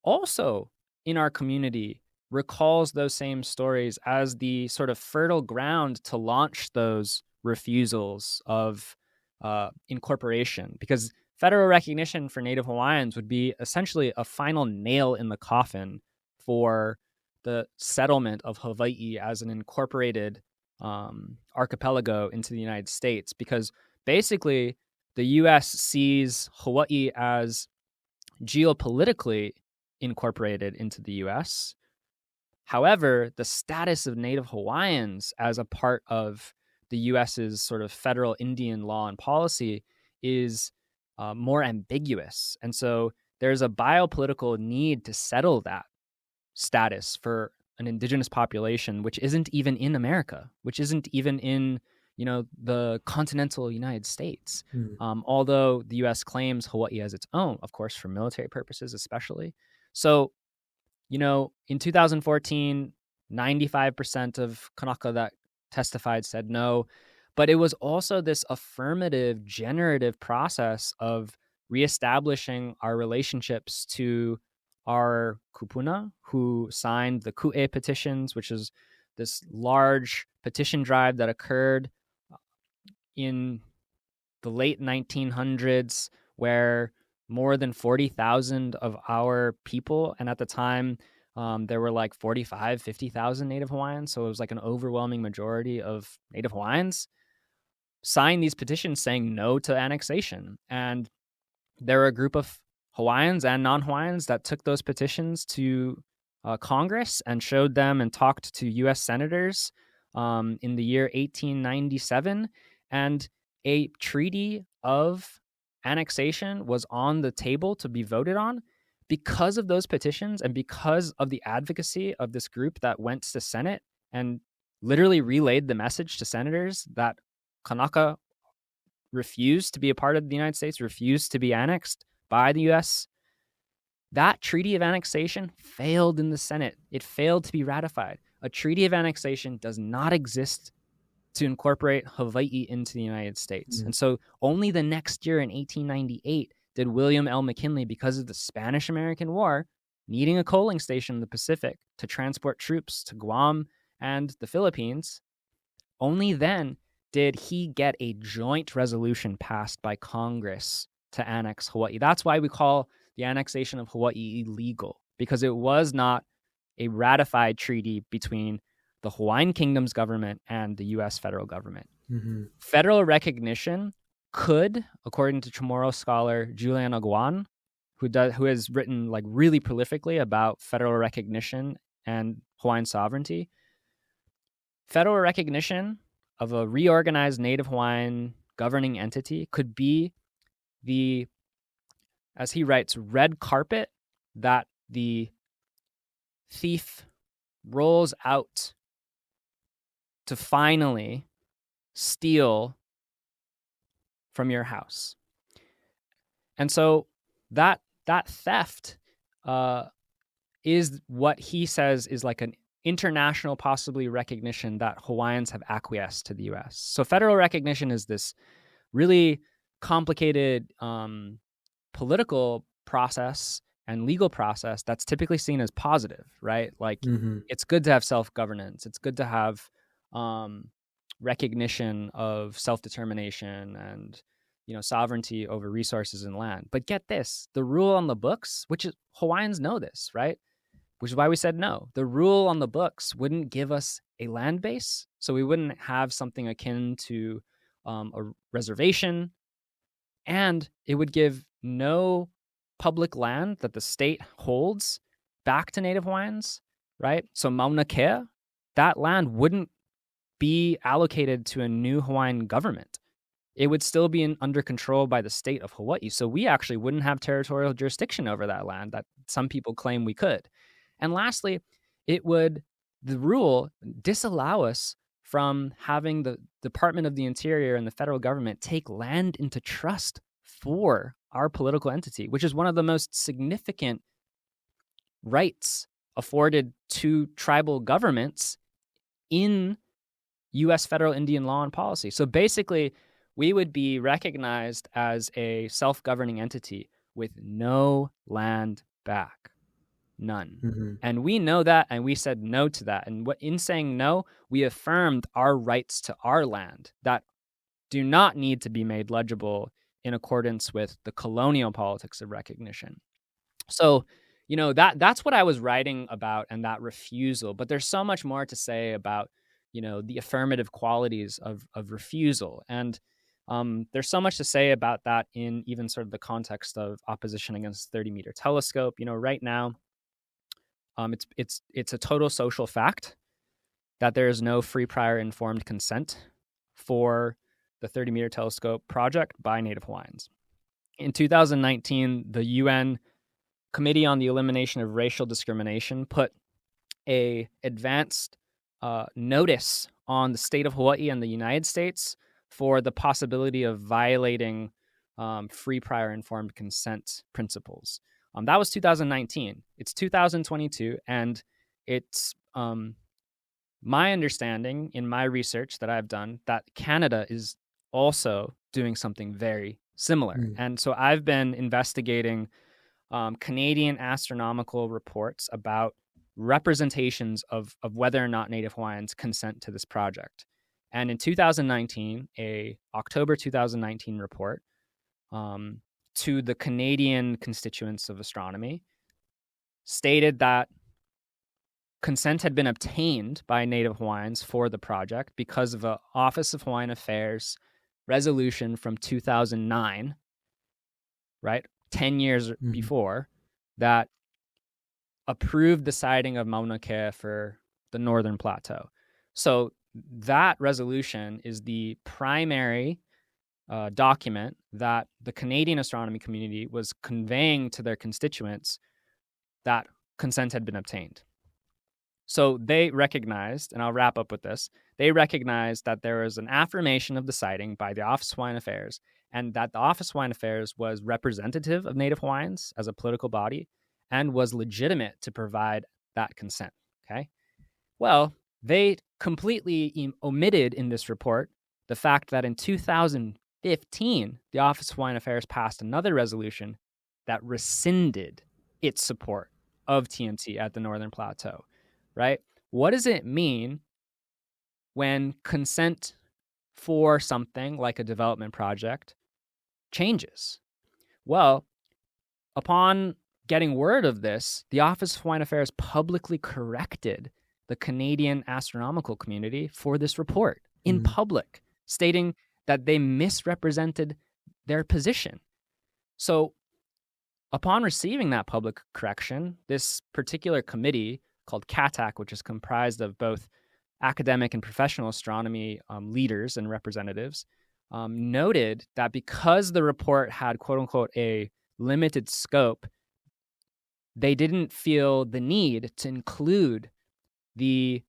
Speaker 2: also in our community recalls those same stories as the sort of fertile ground to launch those refusals of incorporation, because federal recognition for Native Hawaiians would be essentially a final nail in the coffin for the settlement of Hawai'i as an incorporated archipelago into the United States, because basically the U.S. sees Hawaii as geopolitically incorporated into the U.S. However, the status of Native Hawaiians as a part of the U.S.'s sort of federal Indian law and policy is more ambiguous. And so there's a biopolitical need to settle that status for an indigenous population, which isn't even in America, which isn't even in, the continental United States. Although the U.S. claims Hawaii as its own, of course, for military purposes especially. So, in 2014, 95% of Kānaka that testified said no. But it was also this affirmative, generative process of reestablishing our relationships to our kupuna, who signed the Ku'e petitions, which is this large petition drive that occurred in the late 1900s, where more than 40,000 of our people, and at the time there were like 45, 50,000 Native Hawaiians, so it was like an overwhelming majority of Native Hawaiians, signed these petitions saying no to annexation. And there were a group of Hawaiians and non-Hawaiians that took those petitions to Congress and showed them and talked to U.S. senators in the year 1897. And a treaty of annexation was on the table to be voted on because of those petitions and because of the advocacy of this group that went to the Senate and literally relayed the message to senators that Kānaka refused to be a part of the United States, refused to be annexed by the U.S. That treaty of annexation failed in the Senate. It failed to be ratified. A treaty of annexation does not exist to incorporate Hawaii into the United States. And so only the next year in 1898 did William L. McKinley, because of the Spanish-American War, needing a coaling station in the Pacific to transport troops to Guam and the Philippines, only then did he get a joint resolution passed by Congress to annex Hawaii. That's why we call the annexation of Hawaii illegal, because it was not a ratified treaty between the Hawaiian Kingdom's government and the U.S. federal government. Federal recognition could, according to Chamorro scholar Julian Aguan, who has written like really prolifically about federal recognition and Hawaiian sovereignty, federal recognition of a reorganized Native Hawaiian governing entity could be the, as he writes, red carpet that the thief rolls out to finally steal from your house. And so that theft is what he says is like an international possibly recognition that Hawaiians have acquiesced to the U.S. So federal recognition is this really complicated political process and legal process that's typically seen as positive, right? Like it's good to have self-governance. It's good to have recognition of self-determination and, sovereignty over resources and land. But get this, the rule on the books, which is, Hawaiians know this, right? Which is why we said no. The rule on the books wouldn't give us a land base, so we wouldn't have something akin to a reservation, and it would give no public land that the state holds back to Native Hawaiians, right? So Mauna Kea, that land wouldn't be allocated to a new Hawaiian government. It would still be under control by the state of Hawaii. So we actually wouldn't have territorial jurisdiction over that land that some people claim we could. And lastly, the rule disallow us from having the Department of the Interior and the federal government take land into trust for our political entity, which is one of the most significant rights afforded to tribal governments in U.S. federal Indian law and policy. So basically, we would be recognized as a self-governing entity with no land back. None.
Speaker 3: Mm-hmm.
Speaker 2: And we know that, and we said no to that. And in saying no, we affirmed our rights to our land that do not need to be made legible in accordance with the colonial politics of recognition. So, that's what I was writing about, and that refusal. But there's so much more to say about, the affirmative qualities of refusal. And there's so much to say about that in even sort of the context of opposition against 30-meter telescope. Right now, it's a total social fact that there is no free, prior, informed consent for the 30-meter telescope project by Native Hawaiians. In 2019, the UN Committee on the Elimination of Racial Discrimination put a advanced notice on the state of Hawaii and the United States for the possibility of violating free, prior, informed consent principles. That was 2019. It's 2022, and it's my understanding in my research that I've done that Canada is also doing something very similar. And so I've been investigating Canadian astronomical reports about representations of whether or not Native Hawaiians consent to this project. And in 2019, a October 2019 report to the Canadian constituents of astronomy stated that consent had been obtained by Native Hawaiians for the project because of an Office of Hawaiian Affairs resolution from 2009, right? 10 years before, that approved the siting of Mauna Kea for the Northern Plateau. So that resolution is the primary document that the Canadian astronomy community was conveying to their constituents that consent had been obtained. So they recognized, and I'll wrap up with this, they recognized that there was an affirmation of the siting by the Office of Hawaiian Affairs, and that the Office of Hawaiian Affairs was representative of Native Hawaiians as a political body and was legitimate to provide that consent, okay? Well, they completely omitted in this report the fact that in 2015, the Office of Hawaiian Affairs passed another resolution that rescinded its support of TMT at the Northern Plateau, right? What does it mean when consent for something like a development project changes? Well, upon getting word of this, the Office of Hawaiian Affairs publicly corrected the Canadian astronomical community for this report in public, stating that they misrepresented their position. So upon receiving that public correction, this particular committee called CATAC, which is comprised of both academic and professional astronomy leaders and representatives, noted that because the report had, quote unquote, a limited scope, they didn't feel the need to include the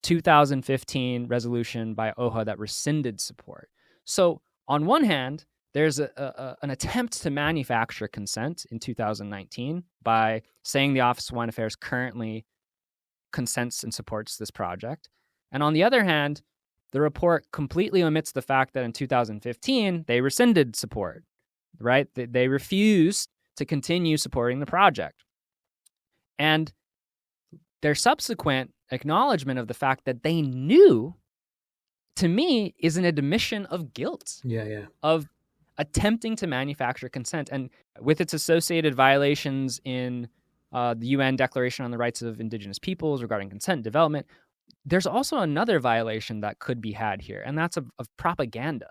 Speaker 2: 2015 resolution by OHA that rescinded support. So on one hand, there's an attempt to manufacture consent in 2019 by saying the Office of Hawaiian Affairs currently consents and supports this project. And on the other hand, the report completely omits the fact that in 2015, they rescinded support, right? They refused to continue supporting the project. And their subsequent acknowledgement of the fact that they knew, to me, is an admission of guilt. Of attempting to manufacture consent, and with its associated violations in the UN Declaration on the Rights of Indigenous Peoples regarding consent and development, there's also another violation that could be had here, and that's of propaganda,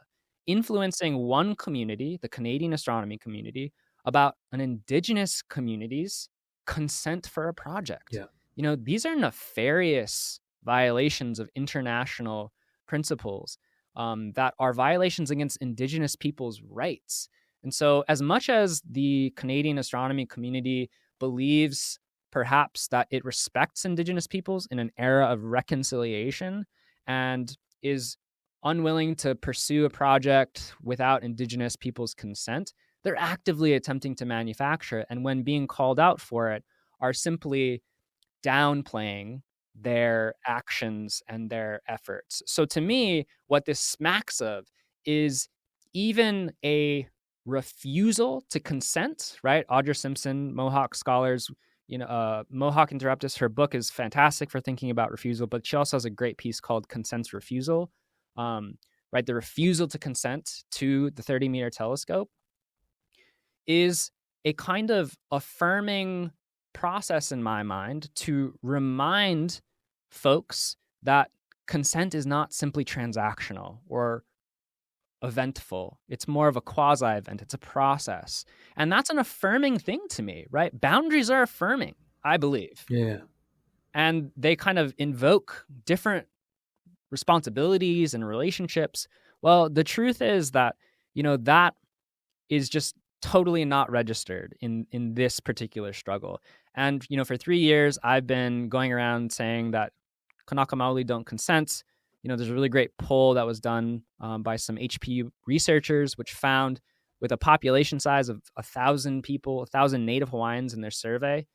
Speaker 2: influencing one community, the Canadian astronomy community, about an Indigenous community's consent for a project. These are nefarious violations of international principles that are violations against Indigenous people's rights. And so as much as the Canadian astronomy community believes perhaps that it respects Indigenous peoples in an era of reconciliation and is unwilling to pursue a project without Indigenous people's consent, they're actively attempting to manufacture it. And when being called out for it, are simply downplaying their actions and their efforts. So to me, what this smacks of is even a refusal to consent, right? Audra Simpson, Mohawk scholars, Mohawk Interruptus, her book is fantastic for thinking about refusal, but she also has a great piece called Consent's Refusal, right? The refusal to consent to the 30-meter telescope is a kind of affirming process in my mind to remind folks that consent is not simply transactional or eventful. It's more of a quasi-event. It's a process. And that's an affirming thing to me, right? Boundaries are affirming, I believe.
Speaker 3: Yeah.
Speaker 2: And they kind of invoke different responsibilities and relationships. Well, the truth is that, that is just totally not registered in this particular struggle. And, for 3 years, I've been going around saying that Kānaka Maoli don't consent. There's a really great poll that was done by some HPU researchers, which found with a population size of 1,000 people, 1,000 Native Hawaiians in their survey,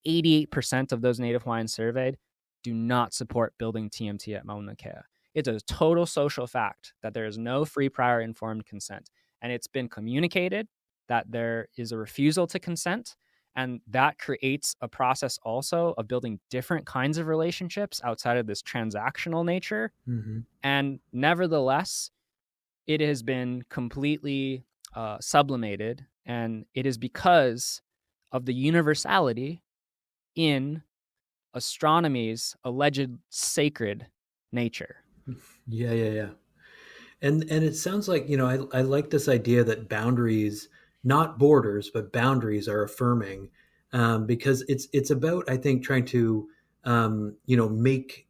Speaker 2: 88% of those Native Hawaiians surveyed do not support building TMT at Mauna Kea. It's a total social fact that there is no free, prior, informed consent. And it's been communicated that there is a refusal to consent. And that creates a process also of building different kinds of relationships outside of this transactional nature.
Speaker 3: Mm-hmm.
Speaker 2: And nevertheless, it has been completely sublimated. And it is because of the universality in astronomy's alleged sacred nature.
Speaker 3: Yeah. And it sounds like, I like this idea that boundaries, not borders, but boundaries are affirming, because it's about, I think, trying to, make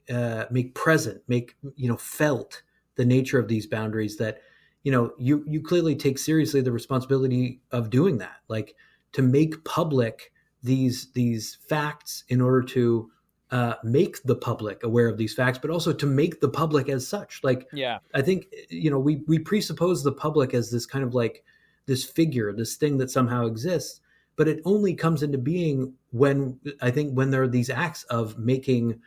Speaker 3: present, make, felt the nature of these boundaries that, you clearly take seriously the responsibility of doing that, like to make public these facts in order to make the public aware of these facts, but also to make the public as such. Like,
Speaker 2: yeah,
Speaker 3: I think, we presuppose the public as this kind of like this figure, this thing that somehow exists, but it only comes into being when there are these acts of making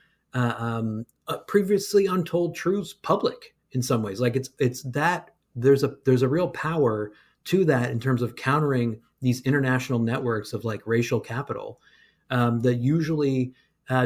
Speaker 3: previously untold truths public in some ways. Like it's that there's a real power to that in terms of countering these international networks of like racial capital that usually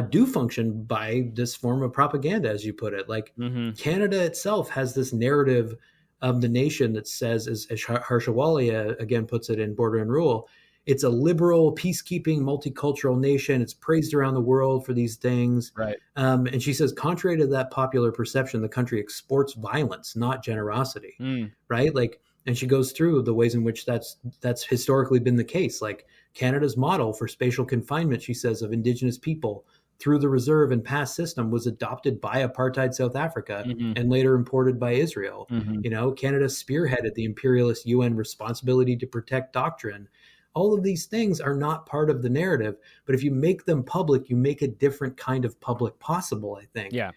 Speaker 3: do function by this form of propaganda, as you put it. Like Canada itself has this narrative of the nation that says, as Harshawalia again puts it in Border and Rule, it's a liberal, peacekeeping, multicultural nation. It's praised around the world for these things.
Speaker 2: Right.
Speaker 3: And she says, contrary to that popular perception, the country exports violence, not generosity. Right. Like, and she goes through the ways in which that's historically been the case. Like Canada's model for spatial confinement, she says, of Indigenous people through the reserve and pass system was adopted by apartheid South Africa and later imported by Israel. Canada spearheaded the imperialist UN responsibility to protect doctrine. All of these things are not part of the narrative, but if you make them public, you make a different kind of public possible, I think.
Speaker 2: Yeah.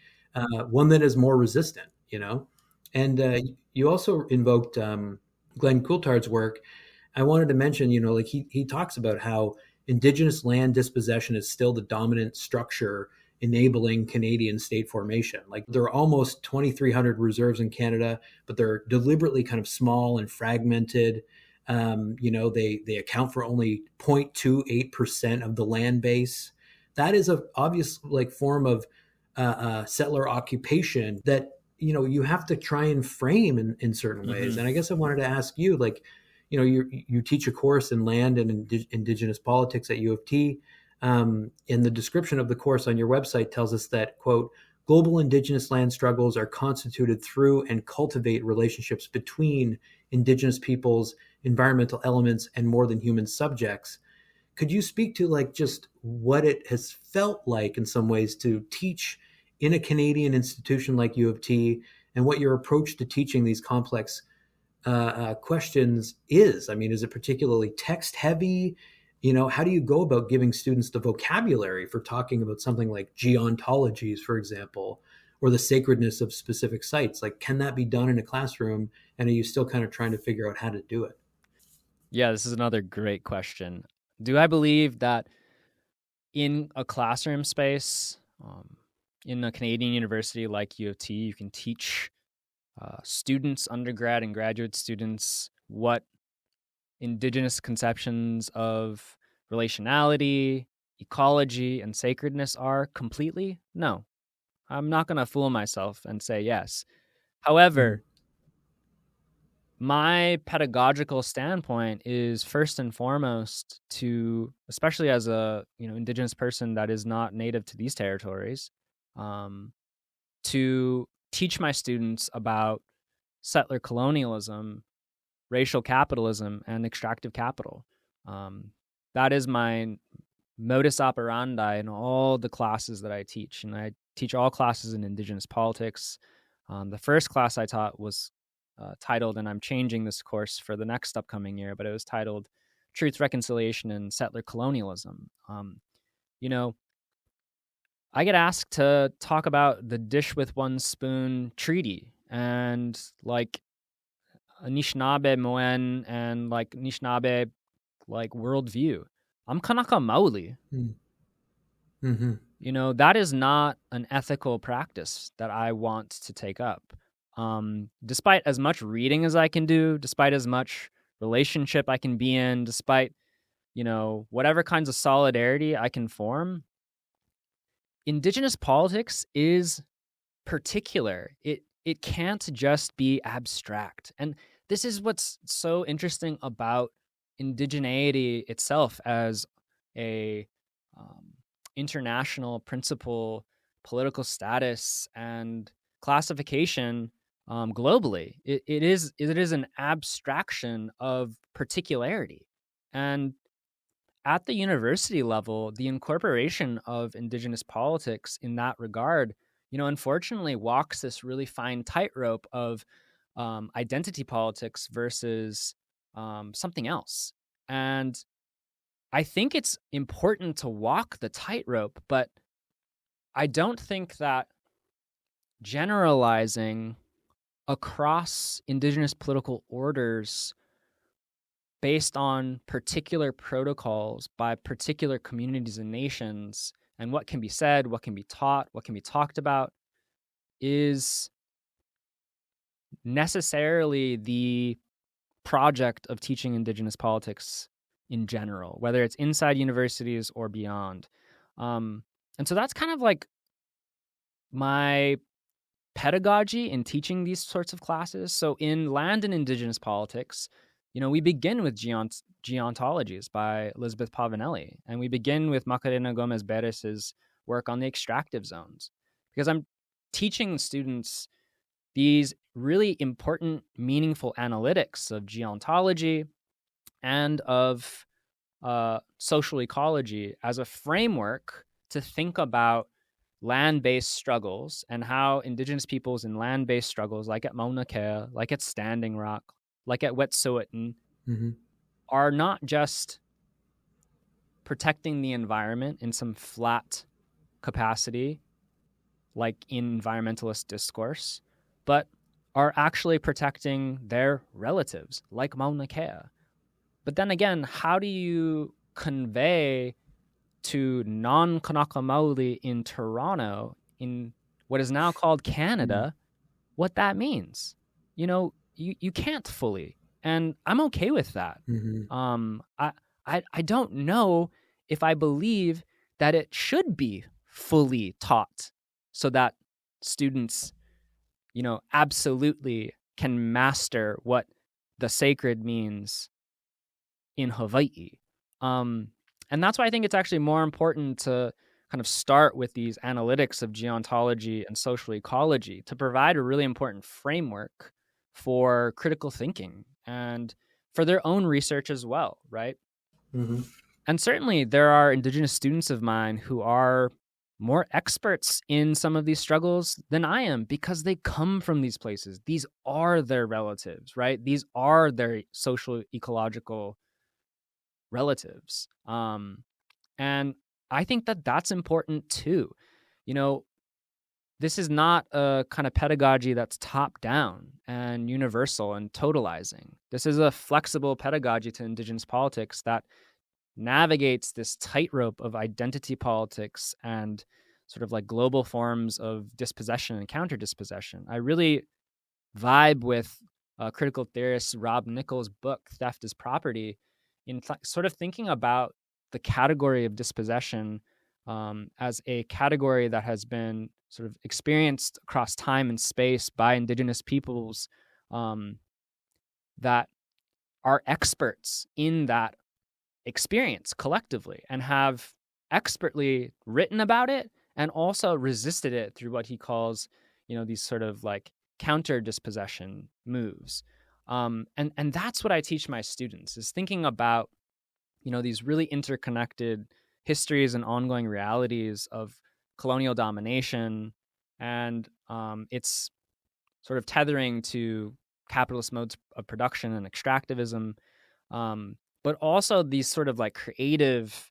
Speaker 3: One that is more resistant, And you also invoked Glenn Coulthard's work. I wanted to mention, like he talks about how Indigenous land dispossession is still the dominant structure enabling Canadian state formation. Like there are almost 2,300 reserves in Canada, but they're deliberately kind of small and fragmented. They account for only 0.28% of the land base. That is an obvious like form of settler occupation that you have to try and frame in certain ways. And I guess I wanted to ask you, like, you teach a course in land and Indigenous politics at U of T. And the description of the course on your website tells us that, quote, global Indigenous land struggles are constituted through and cultivate relationships between Indigenous peoples, environmental elements, and more than human subjects. Could you speak to like just what it has felt like in some ways to teach in a Canadian institution like U of T, and what your approach to teaching these complex questions is? I mean, is it particularly text heavy? How do you go about giving students the vocabulary for talking about something like geontologies, for example, or the sacredness of specific sites? Like, can that be done in a classroom? And are you still kind of trying to figure out how to do it?
Speaker 2: Yeah, this is another great question. Do I believe that in a classroom space, in a Canadian university like U of T, you can teach students, undergrad and graduate students, what Indigenous conceptions of relationality, ecology and sacredness are completely? No. I'm not going to fool myself and say yes. However, my pedagogical standpoint is first and foremost to, especially as a indigenous person that is not native to these territories, to teach my students about settler colonialism, racial capitalism, and extractive capital. That is my modus operandi in all the classes that I teach, and I teach all classes in Indigenous politics. The first class I taught was titled, and I'm changing this course for the next upcoming year, but it was titled Truth, Reconciliation, and Settler Colonialism. I get asked to talk about the Dish with One Spoon Treaty and like Anishinaabe Moen and like Anishinaabe like worldview. I'm Kānaka Maoli. That is not an ethical practice that I want to take up. Despite as much reading as I can do, despite as much relationship I can be in, despite, whatever kinds of solidarity I can form, Indigenous politics is particular. It can't just be abstract. And this is what's so interesting about indigeneity itself as a international principle, political status, and classification globally. It is an abstraction of particularity. And at the university level, the incorporation of Indigenous politics in that regard, unfortunately walks this really fine tightrope of identity politics versus something else. And I think it's important to walk the tightrope, but I don't think that generalizing across Indigenous political orders based on particular protocols by particular communities and nations and what can be said, what can be taught, what can be talked about is necessarily the project of teaching Indigenous politics in general, whether it's inside universities or beyond. And so that's kind of like my pedagogy in teaching these sorts of classes. So in Land and Indigenous Politics, we begin with geontologies by Elizabeth Pavanelli, and we begin with Macarena Gomez Beres's work on the extractive zones, because I'm teaching students these really important, meaningful analytics of geontology and of social ecology as a framework to think about land-based struggles and how Indigenous peoples in land-based struggles, like at Mauna Kea, like at Standing Rock, like at Wet'suwet'en, are not just protecting the environment in some flat capacity, like in environmentalist discourse, but are actually protecting their relatives, like Mauna Kea. But then again, how do you convey to non-Kānaka Maoli in Toronto, in what is now called Canada, what that means? You can't fully, and I'm okay with that. I don't know if I believe that it should be fully taught so that students, absolutely can master what the sacred means in Hawai'i. And that's why I think it's actually more important to kind of start with these analytics of geontology and social ecology to provide a really important framework for critical thinking and for their own research as well, right? And certainly there are Indigenous students of mine who are more experts in some of these struggles than I am because they come from these places. These are their relatives, right? These are their social ecological relatives. And I think that that's important too. This is not a kind of pedagogy that's top down and universal and totalizing. This is a flexible pedagogy to Indigenous politics that navigates this tightrope of identity politics and sort of like global forms of dispossession and counter-dispossession. I really vibe with critical theorist Rob Nichols' book, Theft is Property, in sort of thinking about the category of dispossession as a category that has been sort of experienced across time and space by Indigenous peoples that are experts in that experience collectively and have expertly written about it and also resisted it through what he calls, these sort of like counter dispossession moves. And that's what I teach my students, is thinking about, these really interconnected histories and ongoing realities of colonial domination and its sort of tethering to capitalist modes of production and extractivism, but also these sort of like creative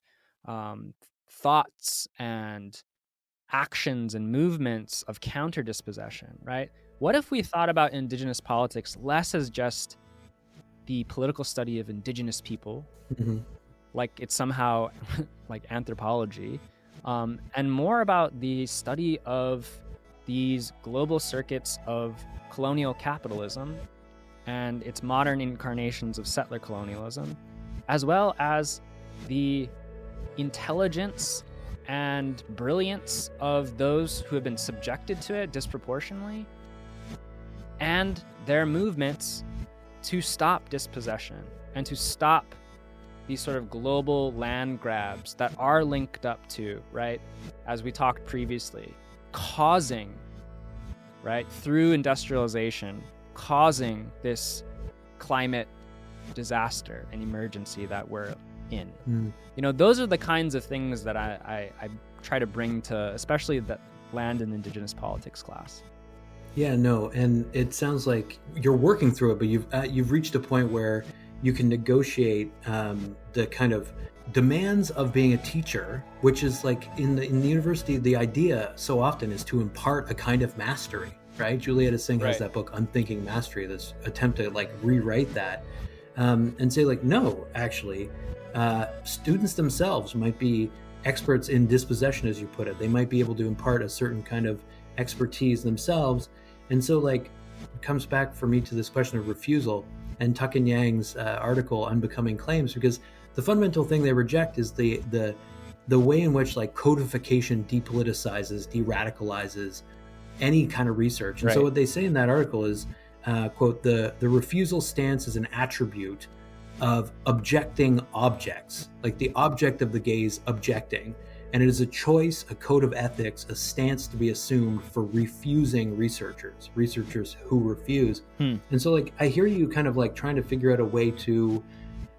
Speaker 2: thoughts and actions and movements of counter dispossession, right? What if we thought about Indigenous politics less as just the political study of Indigenous people, like it's somehow like anthropology, and more about the study of these global circuits of colonial capitalism and its modern incarnations of settler colonialism, as well as the intelligence and brilliance of those who have been subjected to it disproportionately, and their movements to stop dispossession and to stop these sort of global land grabs that are linked up to, right, as we talked previously, causing, right, through industrialization, causing this climate disaster and emergency that we're in. Those are the kinds of things that I try to bring to especially the land and Indigenous politics class.
Speaker 3: Yeah, no, and it sounds like you're working through it, but you've reached a point where you can negotiate the kind of demands of being a teacher, which is like in the university, the idea so often is to impart a kind of mastery, right? Julieta Singh has that book, Unthinking Mastery, this attempt to like rewrite that and say like, no, actually, students themselves might be experts in dispossession, as you put it. They might be able to impart a certain kind of expertise themselves. And so like it comes back for me to this question of refusal and Tuck and Yang's article, Unbecoming Claims, because the fundamental thing they reject is the way in which like codification depoliticizes, de-radicalizes any kind of research. And so what they say in that article is, quote, the refusal stance is an attribute of objecting objects, like the object of the gaze objecting. And it is a choice, a code of ethics, a stance to be assumed for refusing researchers who refuse. And so like, I hear you kind of like trying to figure out a way to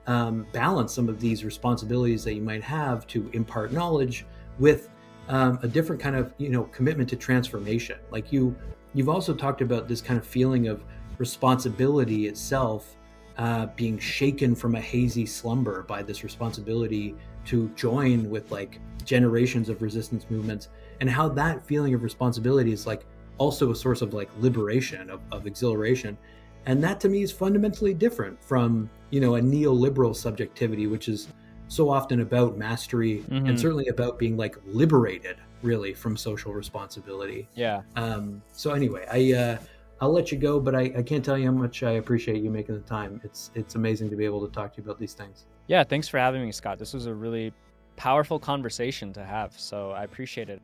Speaker 3: balance some of these responsibilities that you might have to impart knowledge with a different kind of, commitment to transformation. Like you've also talked about this kind of feeling of responsibility itself being shaken from a hazy slumber by this responsibility to join with like generations of resistance movements, and how that feeling of responsibility is like also a source of like liberation, of exhilaration. And that to me is fundamentally different from, a neoliberal subjectivity, which is so often about mastery and certainly about being like liberated really from social responsibility.
Speaker 2: Yeah.
Speaker 3: So anyway, I'll let you go, but I can't tell you how much I appreciate you making the time. It's amazing to be able to talk to you about these things.
Speaker 2: Yeah, thanks for having me, Scott. This was a really powerful conversation to have, so I appreciate it.